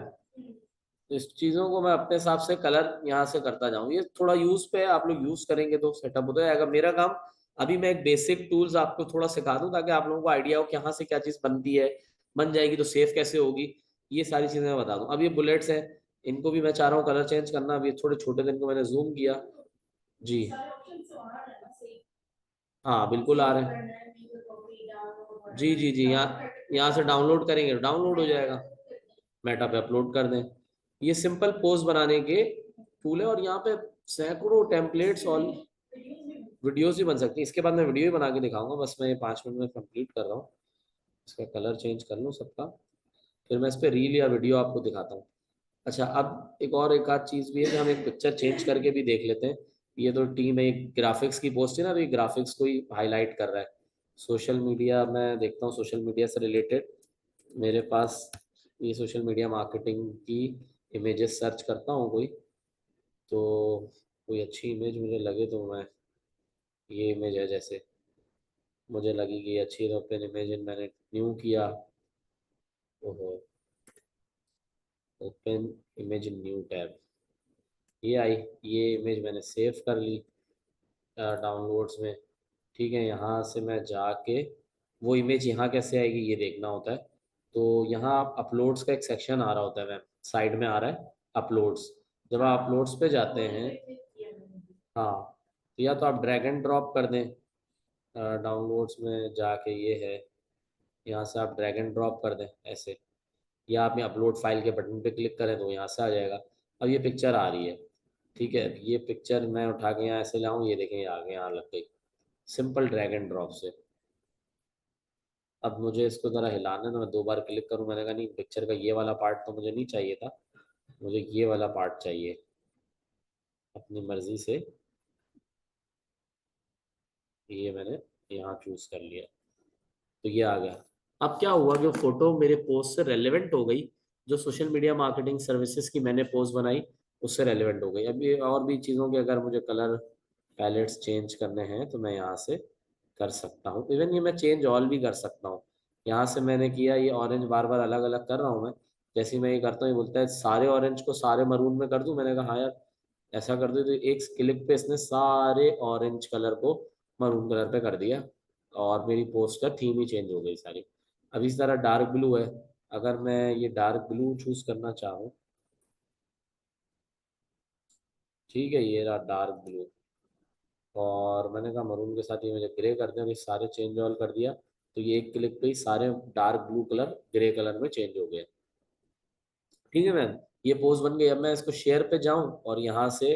तो इस चीज़ों को मैं अपने हिसाब से कलर यहाँ से करता जाऊँ, ये थोड़ा यूज़ पे है, आप लोग यूज़ करेंगे तो सेटअप हो जाएगा। मेरा काम अभी, मैं एक बेसिक टूल्स आपको थोड़ा सिखा दूँ ताकि आप लोगों को आइडिया हो कि यहाँ से क्या चीज़ बनती है, बन जाएगी तो सेफ कैसे होगी, ये सारी चीज़ें मैं बता दूँ। अब ये बुलेट्स हैं, इनको भी मैं चाह रहा हूँ कलर चेंज करना। अभी थोड़े छोटे दिन को मैंने जूम किया जी। हाँ बिल्कुल आ रहे हैं। जी जी जी, यहाँ यहाँ से डाउनलोड करेंगे, डाउनलोड हो जाएगा, मेटा पे अपलोड कर दें। ये सिंपल पोस्ट बनाने के टूल है, और यहाँ पे सैकड़ों टेम्पलेट्स और वीडियोस भी बन सकती है। इसके बाद मैं वीडियो भी बना के दिखाऊंगा, बस मैं ये 5 मिनट में कंप्लीट कर रहा हूँ। इसका कलर चेंज कर लूँ सबका, फिर मैं इस पर रील या वीडियो आपको दिखाता हूँ। अच्छा, अब एक आध चीज़ भी है कि हम एक पिक्चर चेंज करके भी देख लेते हैं। ये तो टीम एक ग्राफिक्स की पोस्ट है ना, अभी ग्राफिक्स को ही हाईलाइट कर रहा है। सोशल मीडिया मैं देखता हूँ, सोशल मीडिया से रिलेटेड मेरे पास ये सोशल मीडिया मार्केटिंग की इमेजेस सर्च करता हूँ कोई, तो कोई अच्छी इमेज मुझे लगे तो मैं, ये इमेज है जैसे, मुझे लगी कि ये अच्छी है, ओपन इमेज मैंने न्यू किया। ओहो, ओपन इमेज न्यू टैब, ये आई, ये इमेज मैंने सेव कर ली डाउनलोड्स में। ठीक है, यहाँ से मैं जाके वो इमेज यहाँ कैसे आएगी ये देखना होता है। तो यहाँ अपलोड्स का एक सेक्शन आ रहा होता है मैम, साइड में आ रहा है अपलोड्स। जब आप अपलोड्स पे जाते हैं, हाँ, तो या तो आप ड्रैग एंड ड्रॉप कर दें, डाउनलोड्स में जाके ये है, यहाँ से आप ड्रैग एंड ड्रॉप कर दें ऐसे, या आप यहाँ अपलोड फाइल के बटन पे क्लिक करें तो यहाँ से आ जाएगा। अब ये पिक्चर आ रही है, ठीक है, ये पिक्चर मैं उठा के यहाँ ऐसे लाऊं, ये देखें ये आगे यहाँ लग गई, सिंपल ड्रैग एंड ड्रॉप से। अब मुझे इसको ज़रा हिलाना है तो मैं 2 बार क्लिक करूं, मैंने कहा नहीं, पिक्चर का ये वाला पार्ट तो मुझे नहीं चाहिए था, मुझे ये वाला पार्ट चाहिए। अपनी मर्जी से ये मैंने यहाँ चूज कर लिया, तो ये आ गया। अब क्या हुआ कि फोटो मेरे पोस्ट से रेलेवेंट हो गई, जो सोशल मीडिया मार्केटिंग सर्विसेज की मैंने पोस्ट बनाई उससे रेलेवेंट हो गई। अब ये और भी चीज़ों के अगर मुझे कलर पैलेट्स चेंज करने हैं तो मैं यहाँ से कर सकता हूँ, इवन ये मैं चेंज ऑल भी कर सकता हूँ। यहाँ से मैंने किया, ये ऑरेंज बार बार अलग अलग कर रहा हूँ मैं, जैसे ही मैं ये करता हूँ ये बोलता है सारे ऑरेंज को सारे मरून में कर दूँ, मैंने कहा हाँ यार ऐसा कर दो, तो एक क्लिक पे इसने सारे ऑरेंज कलर को मरून कलर पे कर दिया, और मेरी पोस्ट का थीम ही चेंज हो गई सारी। अब इस तरह डार्क ब्लू है, अगर मैं ये डार्क ब्लू चूज करना चाहूँ, ठीक है, ये रहा डार्क ब्लू, और मैंने कहा मरून के साथ ये मुझे ग्रे कर दिया, अभी सारे चेंज ऑल कर दिया, तो ये एक क्लिक पे ही सारे dark blue colour grey colour में चेंज हो गए। ठीक है मैम, ये पोस्ट बन गई। अब मैं इसको शेयर पे जाऊं और यहाँ से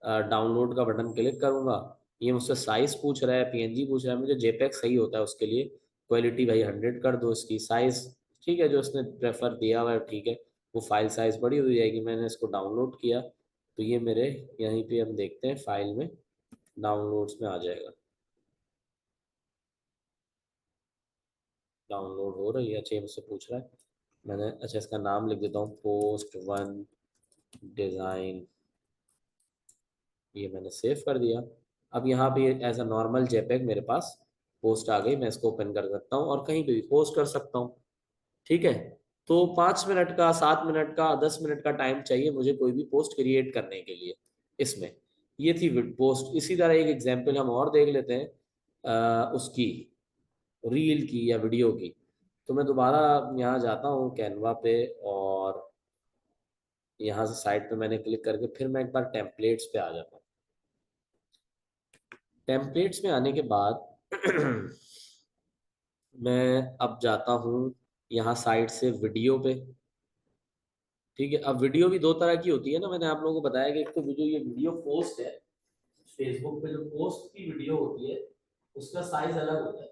डाउनलोड का बटन क्लिक करूंगा, ये मुझसे साइज पूछ रहा है, पीएनजी पूछ रहा है, मुझे जेपेग सही होता है उसके लिए। क्वालिटी भाई 100 कर दो, इसकी साइज ठीक है जो उसने प्रेफर दिया हुआ है, ठीक है, वो फाइल साइज बड़ी हो जाएगी। मैंने इसको डाउनलोड किया तो ये मेरे यहीं पे हम देखते हैं फाइल में डाउनलोड्स में आ जाएगा, डाउनलोड हो रही है। अच्छा ये मुझसे पूछ रहा है, मैंने अच्छा इसका नाम लिख देता हूँ, पोस्ट वन डिज़ाइन, ये मैंने सेव कर दिया। अब यहाँ पे एज अ नॉर्मल जेपेग मेरे पास पोस्ट आ गई, मैं इसको ओपन कर सकता हूँ और कहीं पे भी पोस्ट कर सकता हूँ। ठीक है, तो 5 मिनट का, 7 मिनट का, 10 मिनट का टाइम चाहिए मुझे कोई भी पोस्ट क्रिएट करने के लिए इसमें। ये थी पोस्ट। इसी तरह एक एग्जाम्पल हम और देख लेते हैं उसकी, रील की या वीडियो की। तो मैं दोबारा यहाँ जाता हूँ कैनवा पे, और यहाँ से साइड पे मैंने क्लिक करके फिर मैं एक बार टेम्पलेट्स पे आ जाता हूँ। टेम्पलेट्स में आने के बाद मैं अब जाता हूँ यहाँ साइड से वीडियो पे। ठीक है, अब वीडियो भी 2 तरह की होती है ना, मैंने आप लोगों को बताया कि एक तो जो ये वीडियो पोस्ट है फेसबुक पे, जो पोस्ट की वीडियो होती है उसका साइज अलग होता है,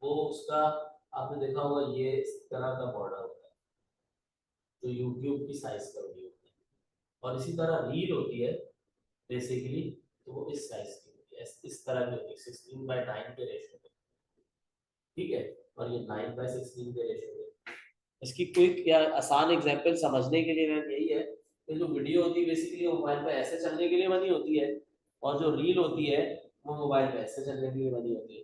वो उसका आपने देखा होगा ये इस तरह का बॉर्डर होता है जो यूट्यूब की साइज का वीडियो होता है, और इसी तरह रील होती है बेसिकली, तो वो इस साइज की होती है, इस तरह की होती है 16:9 के रेशो में। ठीक है, और ये 9:16 के रेशो में। इसकी क्विक या आसान एग्जांपल समझने के लिए यही है कि जो वीडियो होती है बेसिकली मोबाइल पे ऐसे चलने के लिए बनी होती है, और जो रील होती है वो मोबाइल पे ऐसे चलने के लिए बनी होती है।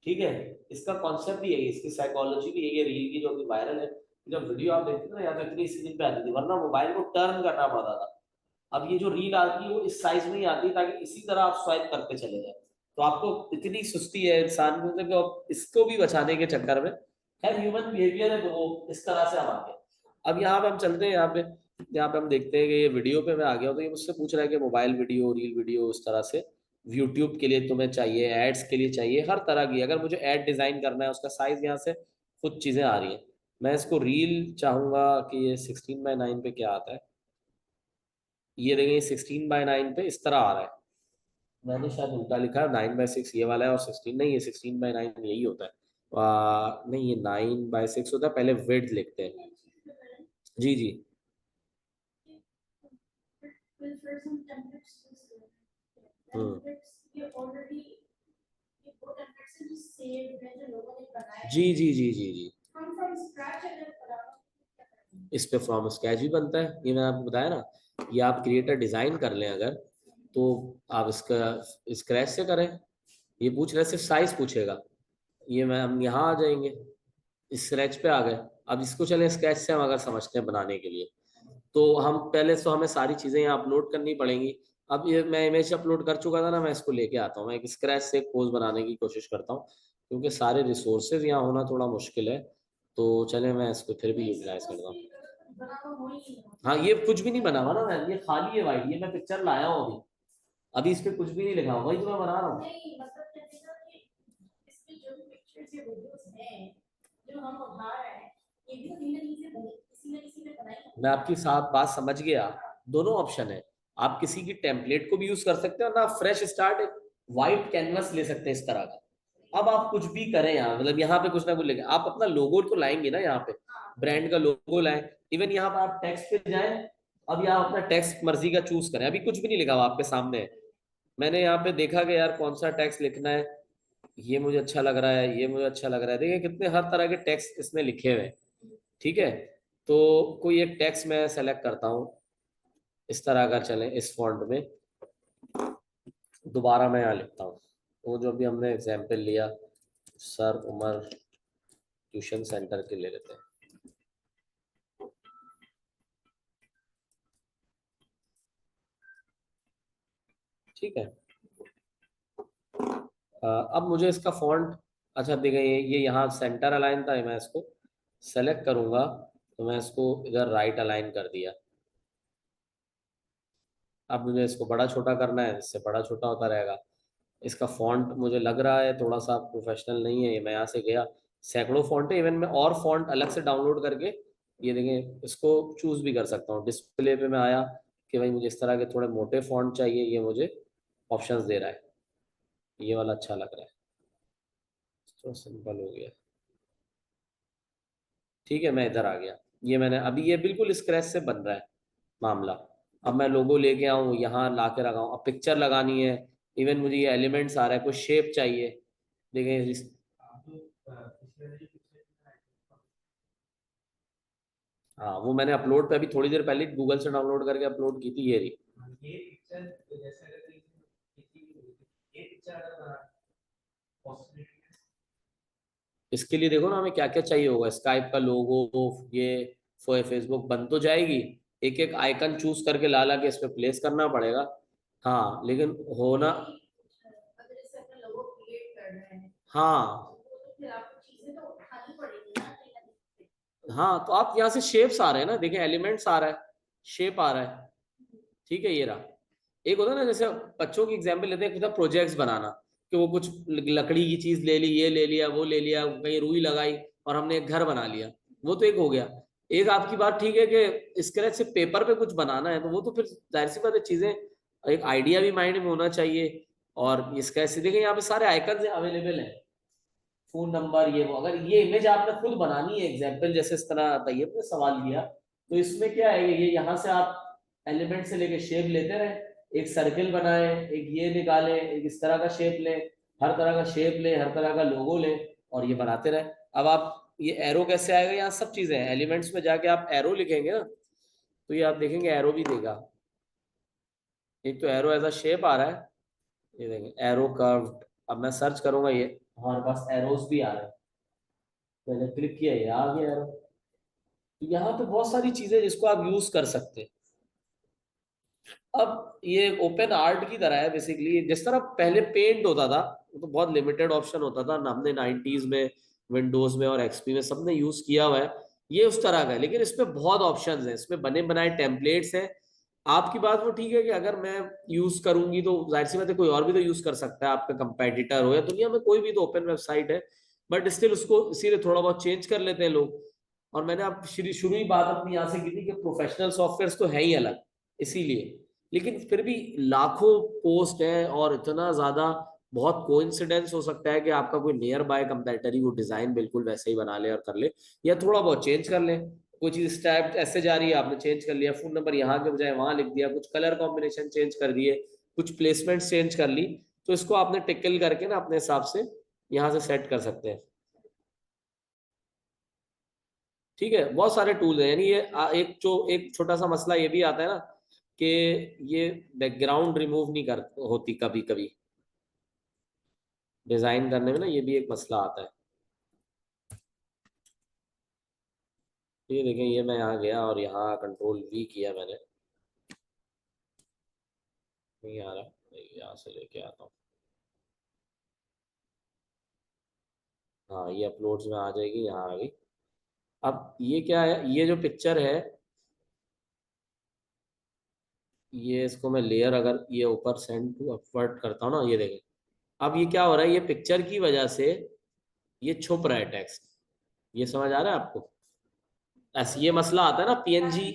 ठीक है, इसका कॉन्सेप्ट भी यही है, इसकी साइकोलॉजी भी यही है रील की जो कि वायरल है। जब वीडियो आप देखते हो ना, या तो इतनी स्क्रीन पे आती थी, वरना मोबाइल को टर्न करना पड़ता था। अब ये जो रील आती है वो इस साइज में ही आती है ताकि इसी तरह आप स्वाइप करते चले जाए। तो आपको इतनी सुस्ती है इंसान को कि अब इसको भी बचाने के चक्कर में, खैर ह्यूमन बिहेवियर है तो वो इस तरह से हम आ गए। अब यहाँ पे हम चलते हैं, यहाँ पे हम देखते हैं कि ये वीडियो पे मैं आ गया हूँ, तो ये मुझसे पूछ रहा है कि मोबाइल वीडियो, रील वीडियो इस तरह से यूट्यूब के लिए तुम्हें चाहिए, एड्स के लिए चाहिए, हर तरह की अगर मुझे एड डिजाइन करना है उसका साइज यहाँ से कुछ चीजें आ रही हैं। मैं इसको रील चाहूंगा कि ये 16:9 पे क्या आता है, ये देखिए 16:9 पे इस तरह आ रहा है। मैंने शायद उल्टा लिखा है, 9/6 ये वाला है और 16 नहीं, ये 16:9 यही होता है। नहीं, ये 9/6 होता है, पहले विड्थ लिखते हैं। जी जी। हम्म। जी जी जी जी जी। इस पे फ्रॉम स्केच भी बनता है, ये मैंने आपको बताया ना। ये आप क्रिएटर डिजाइन कर लें अगर, तो आप इसका स्क्रैच से करें। ये पूछ रहे सिर्फ साइज पूछेगा, ये मैं हम यहाँ आ जाएंगे, स्क्रैच पे आ गए। अब इसको चले स्केच से हम अगर समझते हैं बनाने के लिए, तो हम पहले तो हमें सारी चीजें यहाँ अपलोड करनी पड़ेंगी। अब ये मैं इमेज अपलोड कर चुका था ना, मैं इसको लेके आता हूँ, मैं एक स्क्रैच से एक पोज बनाने की कोशिश करता हूँ, क्योंकि सारे रिसोर्सेज यहाँ होना थोड़ा मुश्किल है। तो चले मैं इसको फिर भी यूटिलाइज करता हूँ। हाँ, ये कुछ भी नहीं बना हुआ ना मैं, ये खाली है वाइट, ये मैं पिक्चर लाया हूँ अभी, अभी इस पे कुछ भी नहीं लिखा हुआ, वही तो मैं बना रहा हूँ। मैं आपकी साथ बात समझ गया। दोनों ऑप्शन है, आप किसी की टेम्पलेट को भी यूज कर सकते हो ना, फ्रेश स्टार्ट एक व्हाइट कैनवस ले सकते हैं इस तरह का। अब आप कुछ भी करें यहाँ, मतलब यहाँ पे कुछ ना कुछ लेंगे, आप अपना लोगो तो लाएंगे ना यहाँ पे, ब्रांड का लोगो लाएं। इवन यहाँ पे आप टेक्स्ट पे जाएं, अब यहाँ अपना टेक्स्ट मर्जी का चूज करें, अभी कुछ भी नहीं लिखा हुआ आपके सामने है। मैंने यहाँ पे देखा कि यार कौन सा टेक्स्ट लिखना है, ये मुझे अच्छा लग रहा है, ये मुझे अच्छा लग रहा है, देखिए कितने हर तरह के टेक्स्ट इसने लिखे हुए हैं। ठीक है, तो कोई एक टेक्स्ट मैं सेलेक्ट करता हूँ, इस तरह का चले इस फॉन्ट में, दोबारा मैं यहाँ लिखता हूँ वो जो भी हमने एग्जाम्पल लिया, सर उमर ट्यूशन सेंटर के ले लेते हैं। ठीक है, अब मुझे इसका फॉन्ट, अच्छा देखिए ये यहाँ सेंटर अलाइन था, मैं इसको सेलेक्ट करूंगा, तो मैं इसको इधर राइट अलाइन कर दिया। अब मुझे इसको बड़ा छोटा करना है, इससे बड़ा छोटा होता रहेगा। इसका फॉन्ट मुझे लग रहा है थोड़ा सा प्रोफेशनल नहीं है, ये मैं यहाँ से गया, सैकड़ों फॉन्ट है, इवन मैं और फॉन्ट अलग से डाउनलोड करके ये देखें इसको चूज भी कर सकता हूँ। डिस्प्ले पे मैं आया कि भाई मुझे इस तरह के थोड़े मोटे फॉन्ट चाहिए, ये मुझे ऑप्शंस दे रहा है, ये वाला अच्छा लग रहा है, तो सिंपल हो गया। ठीक है, मैं इधर आ गया, ये मैंने अभी ये बिल्कुल स्क्रैच से बन रहा है मामला। अब मैं लोगो लेके आऊँ यहाँ ला के लगाऊँ, अब पिक्चर लगानी है, इवन मुझे ये एलिमेंट्स आ रहा है, कुछ शेप चाहिए, देखें हाँ वो मैंने अपलोड पे अभी थोड़ी देर पहले गूगल से डाउनलोड करके अपलोड की थी, ये रही। इसके लिए देखो ना हमें क्या क्या चाहिए होगा, स्काइप का लोगो, ये फेसबुक बन तो जाएगी, एक एक आइकन चूज करके ला ला के इस पे प्लेस करना पड़ेगा। हाँ लेकिन होना, हाँ हाँ, तो आप यहाँ से शेप्स आ रहे हैं ना, देखें एलिमेंट्स आ रहा है, शेप आ रहा है। ठीक है, ये रहा। एक होता है ना, जैसे बच्चों की एग्जाम्पल लेते हैं, प्रोजेक्ट्स बनाना, कि वो कुछ लकड़ी की चीज ले ली, ये ले लिया, वो ले लिया, कहीं रुई लगाई और हमने एक घर बना लिया, वो तो एक हो गया। एक आपकी बात ठीक है कि स्क्रैच से पेपर पे कुछ बनाना है, तो वो तो फिर जाहिर सी बात है, चीजें एक आइडिया भी माइंड में होना चाहिए। और स्क्रैच से देखें यहाँ पे सारे आइकन अवेलेबल है, फोन नंबर, ये वो। अगर ये इमेज आपने खुद बनानी है एग्जाम्पल, जैसे इस तरह तैयब ने सवाल किया, तो इसमें क्या है, ये यहाँ से आप एलिमेंट से लेके शेप लेते रहे, एक सर्किल बनाए, एक ये निकाले, एक इस तरह का शेप ले, हर तरह का शेप ले, हर तरह का लोगो ले, और ये बनाते रहे। अब आप ये एरो कैसे आएगा, यहाँ सब चीजें हैं। एलिमेंट्स में जाके आप एरो लिखेंगे ना, तो ये आप देखेंगे एरो भी देगा। एक तो एरो एज अ शेप आ रहा है, ये देखेंगे एरो कर्व्ड। अब मैं सर्च करूंगा, ये हमारे पास एरोस भी आ रहे हैं। मैंने क्लिक किया, ये आ गया एरो। तो यहाँ पे बहुत सारी चीजें जिसको आप यूज कर सकते हैं। अब ये ओपन आर्ट की तरह है बेसिकली। जिस तरह पहले पेंट होता था, वो तो बहुत लिमिटेड ऑप्शन होता था ना, हमने 90s में विंडोज में और एक्सपी में सबने यूज किया हुआ है। ये उस तरह का है, लेकिन इसमें बहुत ऑप्शंस हैं, इसमें बने बनाए टेम्पलेट्स हैं। आपकी बात वो ठीक है कि अगर मैं यूज करूंगी तो जाहिर सी बात है कोई और भी तो यूज कर सकता है, आपका कंपेटिटर हो या दुनिया में कोई भी तो ओपन वेबसाइट है। बट स्टिल उसको इसीलिए थोड़ा बहुत चेंज कर लेते हैं लोग। और मैंने आप शुरू ही बात अपनी यहाँ से की थी कि प्रोफेशनल सॉफ्टवेयर तो है ही अलग, इसीलिए। लेकिन फिर भी लाखों पोस्ट है और इतना ज्यादा, बहुत कोइंसिडेंस हो सकता है कि आपका कोई नियर बाय कंपेटिटर ही वो डिजाइन बिल्कुल वैसे ही बना ले और कर ले, या थोड़ा बहुत चेंज कर ले। कोई चीज स्टैप ऐसे जा रही है, आपने चेंज कर लिया, फोन नंबर यहाँ के बजाय वहां लिख दिया, कुछ कलर कॉम्बिनेशन चेंज कर दिए, कुछ प्लेसमेंट चेंज कर ली, तो इसको आपने टिकल करके ना अपने हिसाब से यहाँ से सेट कर सकते हैं। ठीक है, बहुत सारे टूल हैं। यानी ये एक छोटा सा मसला ये भी आता है ना कि ये बैकग्राउंड रिमूव नहीं कर होती कभी कभी डिजाइन करने में ना, ये भी एक मसला आता है। ये देखें, ये मैं यहाँ गया और यहाँ कंट्रोल वी किया मैंने, नहीं आ रहा, यहाँ से लेके आता हूँ। हाँ, ये अपलोड्स में आ जाएगी, यहाँ आ गई। अब ये क्या है, ये जो पिक्चर है, ये इसको मैं लेयर अगर ये ऊपर सेंड टू अपवर्ड करता हूँ ना, ये देखें। अब ये क्या हो रहा है, ये पिक्चर की वजह से ये छुप रहा है टेक्स्ट। ये समझ आ रहा है आपको? ऐसे ये मसला आता है ना, पीएनजी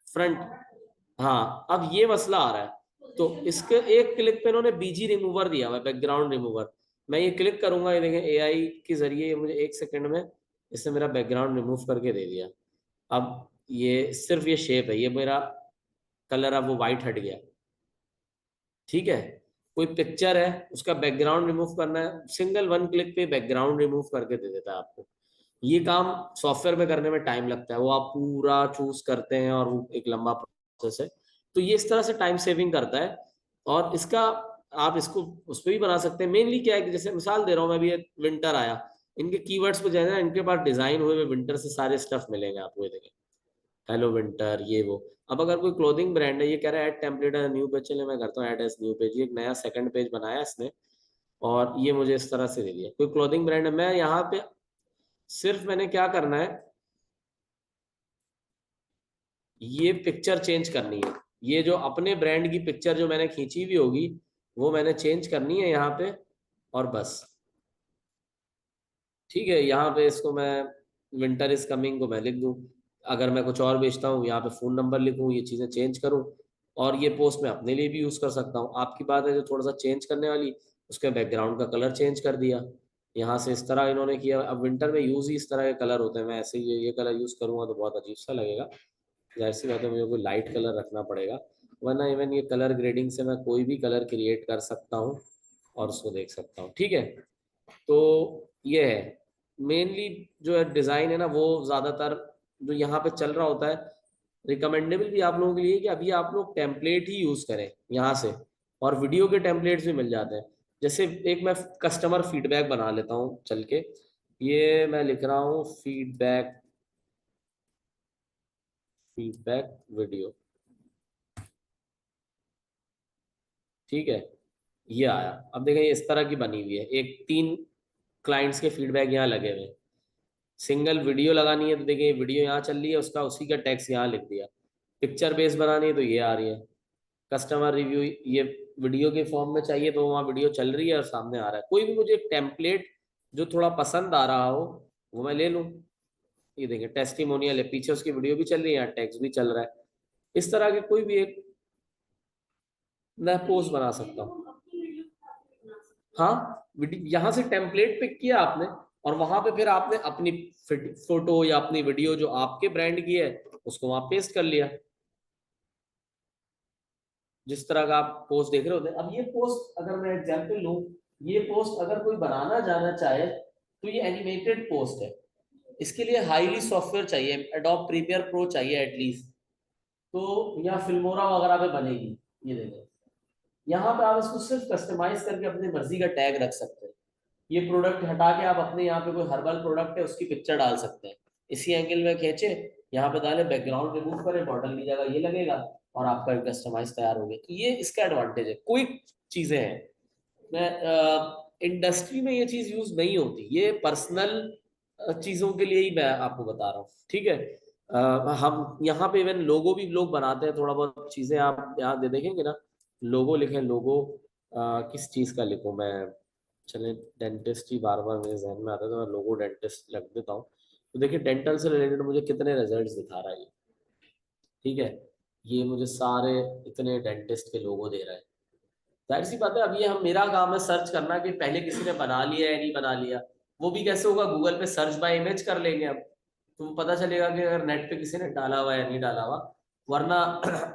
फ्रंट। हाँ, अब ये मसला आ रहा है। तो इसके एक क्लिक पे इन्होंने बीजी रिमूवर दिया हुआ है, बैकग्राउंड रिमूवर। मैं ये क्लिक करूंगा, ये देखें एआई के जरिए ये मुझे 1 सेकंड में इसने मेरा बैकग्राउंड रिमूव करके दे दिया। अब ये सिर्फ ये शेप है, ये मेरा कलर अब वो वाइट हट गया। ठीक है, कोई पिक्चर है उसका बैकग्राउंड रिमूव करना है, सिंगल वन क्लिक पे बैकग्राउंड रिमूव करके दे देता है आपको। ये काम सॉफ्टवेयर में करने में टाइम लगता है, वो आप पूरा चूज करते हैं और वो एक लंबा प्रोसेस है। तो ये इस तरह से टाइम सेविंग करता है। और इसका आप इसको उस पर भी बना सकते हैं। मेनली क्या है कि जैसे मिसाल दे रहा हूँ मैं, अभी विंटर आया, इनके कीवर्ड्स पे जाए ना, इनके पास डिजाइन हुए हुए विंटर से सारे स्टफ मिलेंगे आपको। ये देखें, हेलो विंटर, ये वो। अब अगर कोई क्लोथिंग ब्रांड है, ये कह रहा है add template as new page, चलिए मैं करता हूँ ऐड एज न्यू पेज। ये एक नया सेकंड पेज बनाया इसने और ये मुझे इस तरह से दे दिया। कोई क्लोथिंग ब्रांड है, मैं यहाँ पे सिर्फ मैंने क्या करना है, ये पिक्चर चेंज करनी है। ये जो अपने ब्रांड की पिक्चर जो मैंने खींची हुई होगी, वो मैंने चेंज करनी है यहाँ पे, और बस। ठीक है, यहाँ पे इसको मैं विंटर इज कमिंग को मैं लिख दूँ। अगर मैं कुछ और बेचता हूँ, यहाँ पे फोन नंबर लिखूँ, ये चीज़ें चेंज करूँ। और ये पोस्ट मैं अपने लिए भी यूज़ कर सकता हूँ। आपकी बात है जो थोड़ा सा चेंज करने वाली, उसके बैकग्राउंड का कलर चेंज कर दिया। यहाँ से इस तरह इन्होंने किया। अब विंटर में यूज़ ही इस तरह के कलर होते हैं। मैं ऐसे ही ये कलर यूज़ करूँगा तो बहुत अजीब सा लगेगा। जाहिर सी बात है मुझे कोई लाइट कलर रखना पड़ेगा, वरना इवन ये कलर ग्रेडिंग से मैं कोई भी कलर क्रिएट कर सकता हूँ और उसको देख सकता हूँ। ठीक है, तो ये है मेनली जो है डिज़ाइन है ना, वो ज़्यादातर जो यहाँ पे चल रहा होता है। रिकमेंडेबल भी आप लोगों के लिए कि अभी आप लोग टेम्पलेट ही यूज़ करें यहाँ से, और वीडियो के टेम्पलेट्स भी मिल जाते हैं। जैसे एक मैं कस्टमर फीडबैक बना लेता हूँ चल के, ये मैं लिख रहा हूँ फीडबैक, फीडबैक वीडियो। ठीक है, ये आया। अब देखें ये इस तरह की बनी हुई है, एक 3 क्लाइंट्स के फीडबैक यहाँ लगे हुए हैं। सिंगल वीडियो लगानी है तो देखिए वीडियो यहाँ चल रही है, उसका उसी का टेक्स्ट यहाँ लिख दिया। पिक्चर बेस बनानी है तो ये आ रही है। कस्टमर रिव्यू, ये वीडियो के फॉर्म में चाहिए तो वहाँ वीडियो चल रही है और सामने आ रहा है। कोई भी मुझे टेम्पलेट जो थोड़ा पसंद आ रहा हो वो मैं ले लूँ। ये देखिए टेस्टिमोनियल है, पीछे उसकी वीडियो भी चल रही है, यहाँ टेक्स्ट भी चल रहा है। इस तरह के कोई भी एक मैं पोस्ट बना सकता हूँ। हाँ, यहाँ से टेम्पलेट पिक किया आपने, और वहां पे फिर आपने अपनी फोटो या अपनी वीडियो जो आपके ब्रांड की है उसको वहां पेस्ट कर लिया। जिस तरह का आप पोस्ट देख रहे होते हैं। अब ये पोस्ट अगर मैं एग्जांपल लूं, ये पोस्ट अगर कोई बनाना जाना चाहे तो ये एनिमेटेड पोस्ट है। इसके लिए हाईली सॉफ्टवेयर चाहिए, एडोब प्रीमियर प्रो चाहिए एटलीस्ट। तो या फिल्मोरा वगैरह पे बनेगी। ये देखो, यहाँ पे आप इसको सिर्फ कस्टमाइज करके अपनी मर्जी का टैग रख सकते हैं। ये प्रोडक्ट हटा के आप अपने यहाँ पे कोई हर्बल प्रोडक्ट है उसकी पिक्चर डाल सकते हैं, इसी एंगल में खींचे, यहाँ पे डाले, बैकग्राउंड रिमूव करें, बॉटल की जगह ये लगेगा और आपका कस्टमाइज तैयार हो गया। तो ये इसका एडवांटेज है। कोई चीजें हैं, मैं इंडस्ट्री में ये चीज यूज नहीं होती, ये पर्सनल चीजों के लिए ही मैं आपको बता रहा हूँ, ठीक है। हम यहाँ पे इवन लोगो भी लोग बनाते हैं, थोड़ा बहुत चीजें आप यहाँ दे देखेंगे ना, लोगो लिखें, लोगो किस चीज का लिखूं मैं, चले डेंटिस्ट ही बार बार मेरे जहन में आता है तो मैं लोगो डेंटिस्ट लग देता हूँ। तो देखिए डेंटल से रिलेटेड मुझे कितने रिजल्ट्स दिखा रहा है ये, ठीक है। ये मुझे सारे इतने डेंटिस्ट के लोगो दे रहा है। जाहिर सी बात है, अब ये हम मेरा काम है सर्च करना कि पहले किसी ने बना लिया या नहीं बना लिया। वो भी कैसे होगा, गूगल पे सर्च बाय इमेज कर लेंगे अब, तो पता चलेगा कि अगर नेट पे किसी ने डाला हुआ या नहीं डाला हुआ। वरना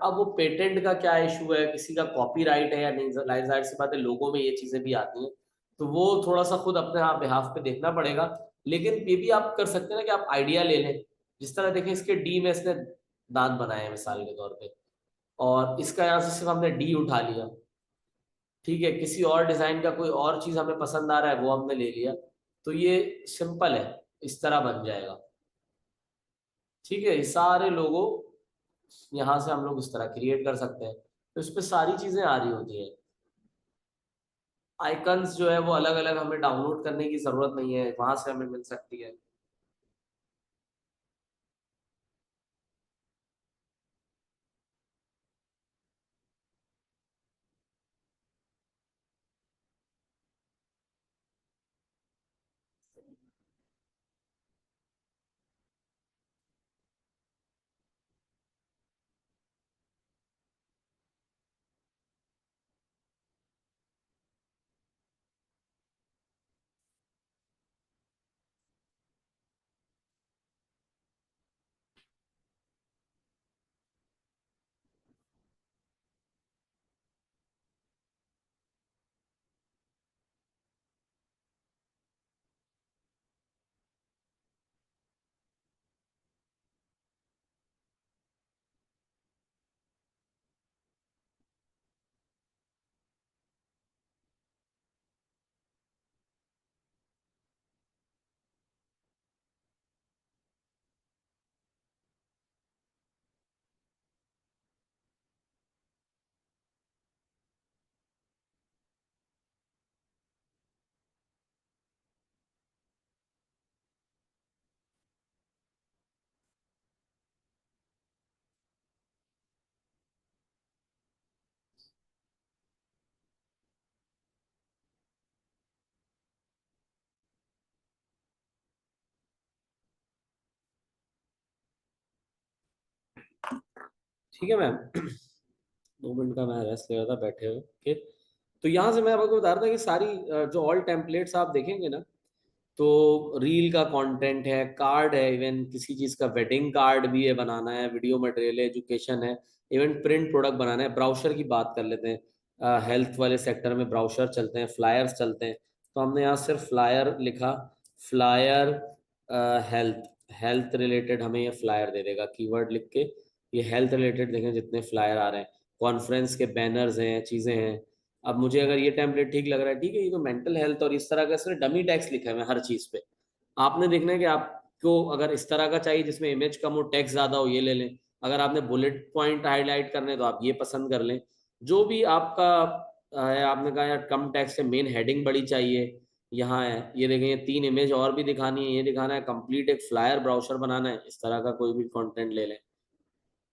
अब वो पेटेंट का क्या इशू है, किसी का कॉपीराइट है या नहीं, जाहिर सी बात है लोगों में ये चीजें भी आती हैं। तो वो थोड़ा सा खुद अपने आप बिहाफ पे देखना पड़ेगा। लेकिन ये भी आप कर सकते हैं ना कि आप आइडिया ले लें। जिस तरह देखें, इसके डी में इसने दांत बनाए हैं मिसाल के तौर पे, और इसका यहाँ से सिर्फ हमने डी उठा लिया, ठीक है, किसी और डिजाइन का कोई और चीज हमें पसंद आ रहा है वो हमने ले लिया, तो ये सिंपल है, इस तरह बन जाएगा, ठीक है। ये सारे लोगो यहाँ से हम लोग इस तरह क्रिएट कर सकते हैं, तो इस पे सारी चीजें आ रही होती हैं। आइकन्स जो है वो अलग अलग हमें डाउनलोड करने की जरूरत नहीं है, वहां से हमें मिल सकती है। ठीक है मैम, 2 मिनट का मैं रेस्ट ले रहा था बैठे हुए के। तो यहाँ से मैं आपको बता रहा था कि सारी जो ऑल टेम्पलेट्स आप देखेंगे ना, तो रील का कंटेंट है, कार्ड है, इवन किसी चीज का वेडिंग कार्ड भी है बनाना है, वीडियो मटेरियल है, एजुकेशन है, इवन प्रिंट प्रोडक्ट बनाना है। ब्राउशर की बात कर लेते हैं, हेल्थ वाले सेक्टर में ब्राउशर चलते हैं, फ्लायर्स चलते हैं, तो हमने यहाँ सिर्फ फ्लायर लिखा, फ्लायर हेल्थ, हेल्थ रिलेटेड हमें ये फ्लायर दे देगा कीवर्ड लिख के। ये हेल्थ रिलेटेड देखें जितने फ्लायर आ रहे हैं, कॉन्फ्रेंस के बैनर्स हैं, चीजें हैं। अब मुझे अगर ये टेम्पलेट ठीक लग रहा है, ठीक है, ये तो मेंटल हेल्थ और इस तरह का सिर्फ डमी टैक्स लिखा है मैं हर चीज पे। आपने देखना है कि आपको अगर इस तरह का चाहिए जिसमें इमेज कम हो, टेक्स्ट ज्यादा हो, ये ले लें। अगर आपने बुलेट पॉइंट हाईलाइट करने तो आप ये पसंद कर लें। जो भी आपका है, आपने कहा यार कम टेक्स्ट है, मेन हेडिंग बड़ी चाहिए, यहाँ है, ये देखें, ये 3 इमेज और भी दिखानी है, ये दिखाना है, कंप्लीट एक फ्लायर ब्राउशर बनाना है, इस तरह का कोई भी कंटेंट ले लें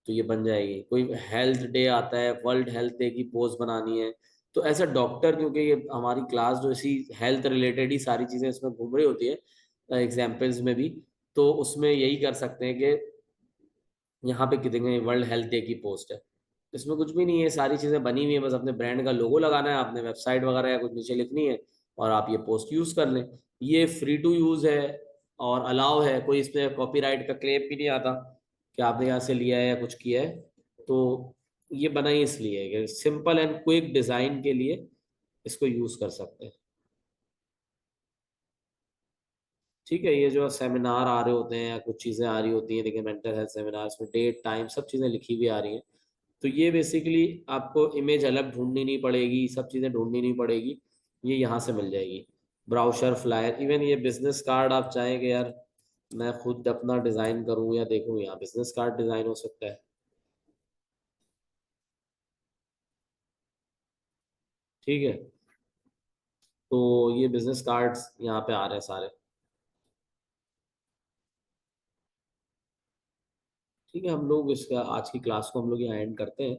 तो ये बन जाएगी। कोई हेल्थ डे आता है, वर्ल्ड हेल्थ डे की पोस्ट बनानी है, तो ऐसे डॉक्टर, क्योंकि ये हमारी क्लास जो इसी हेल्थ रिलेटेड ही सारी चीजें इसमें घूम रही होती है एग्जाम्पल्स में भी, तो उसमें यही कर सकते हैं कि यहाँ पे कितने वर्ल्ड हेल्थ डे की पोस्ट है, इसमें कुछ भी नहीं है, सारी चीजें बनी हुई है, बस अपने ब्रांड का लोगो लगाना है, आपने वेबसाइट वगैरह या कुछ नीचे लिखनी है और आप ये पोस्ट यूज कर लें। ये फ्री टू यूज है और अलाउ है, कोई इसमें कॉपीराइट का क्लेम भी नहीं आता कि आपने यहाँ से लिया है या कुछ किया है। तो ये बना ही इसलिए है कि सिंपल एंड क्विक डिजाइन के लिए इसको यूज कर सकते हैं। ठीक है, ये जो सेमिनार आ रहे होते हैं या कुछ चीज़ें आ रही होती हैं, देखिए मेंटल हेल्थ सेमिनार्स में डेट टाइम सब चीज़ें लिखी हुई आ रही हैं। तो ये बेसिकली आपको इमेज अलग ढूंढनी नहीं पड़ेगी, सब चीज़ें ढूंढनी नहीं पड़ेगी, ये यहाँ से मिल जाएगी। ब्राउशर, फ्लायर, इवन ये बिजनेस कार्ड आप चाहेंगे यार मैं खुद अपना डिज़ाइन करूँ या देखूँ, यहाँ बिजनेस कार्ड डिज़ाइन हो सकता है। ठीक है, तो ये बिजनेस कार्ड्स यहाँ पे आ रहे हैं सारे। ठीक है, हम लोग इसका आज की क्लास को हम लोग यहाँ एंड करते हैं।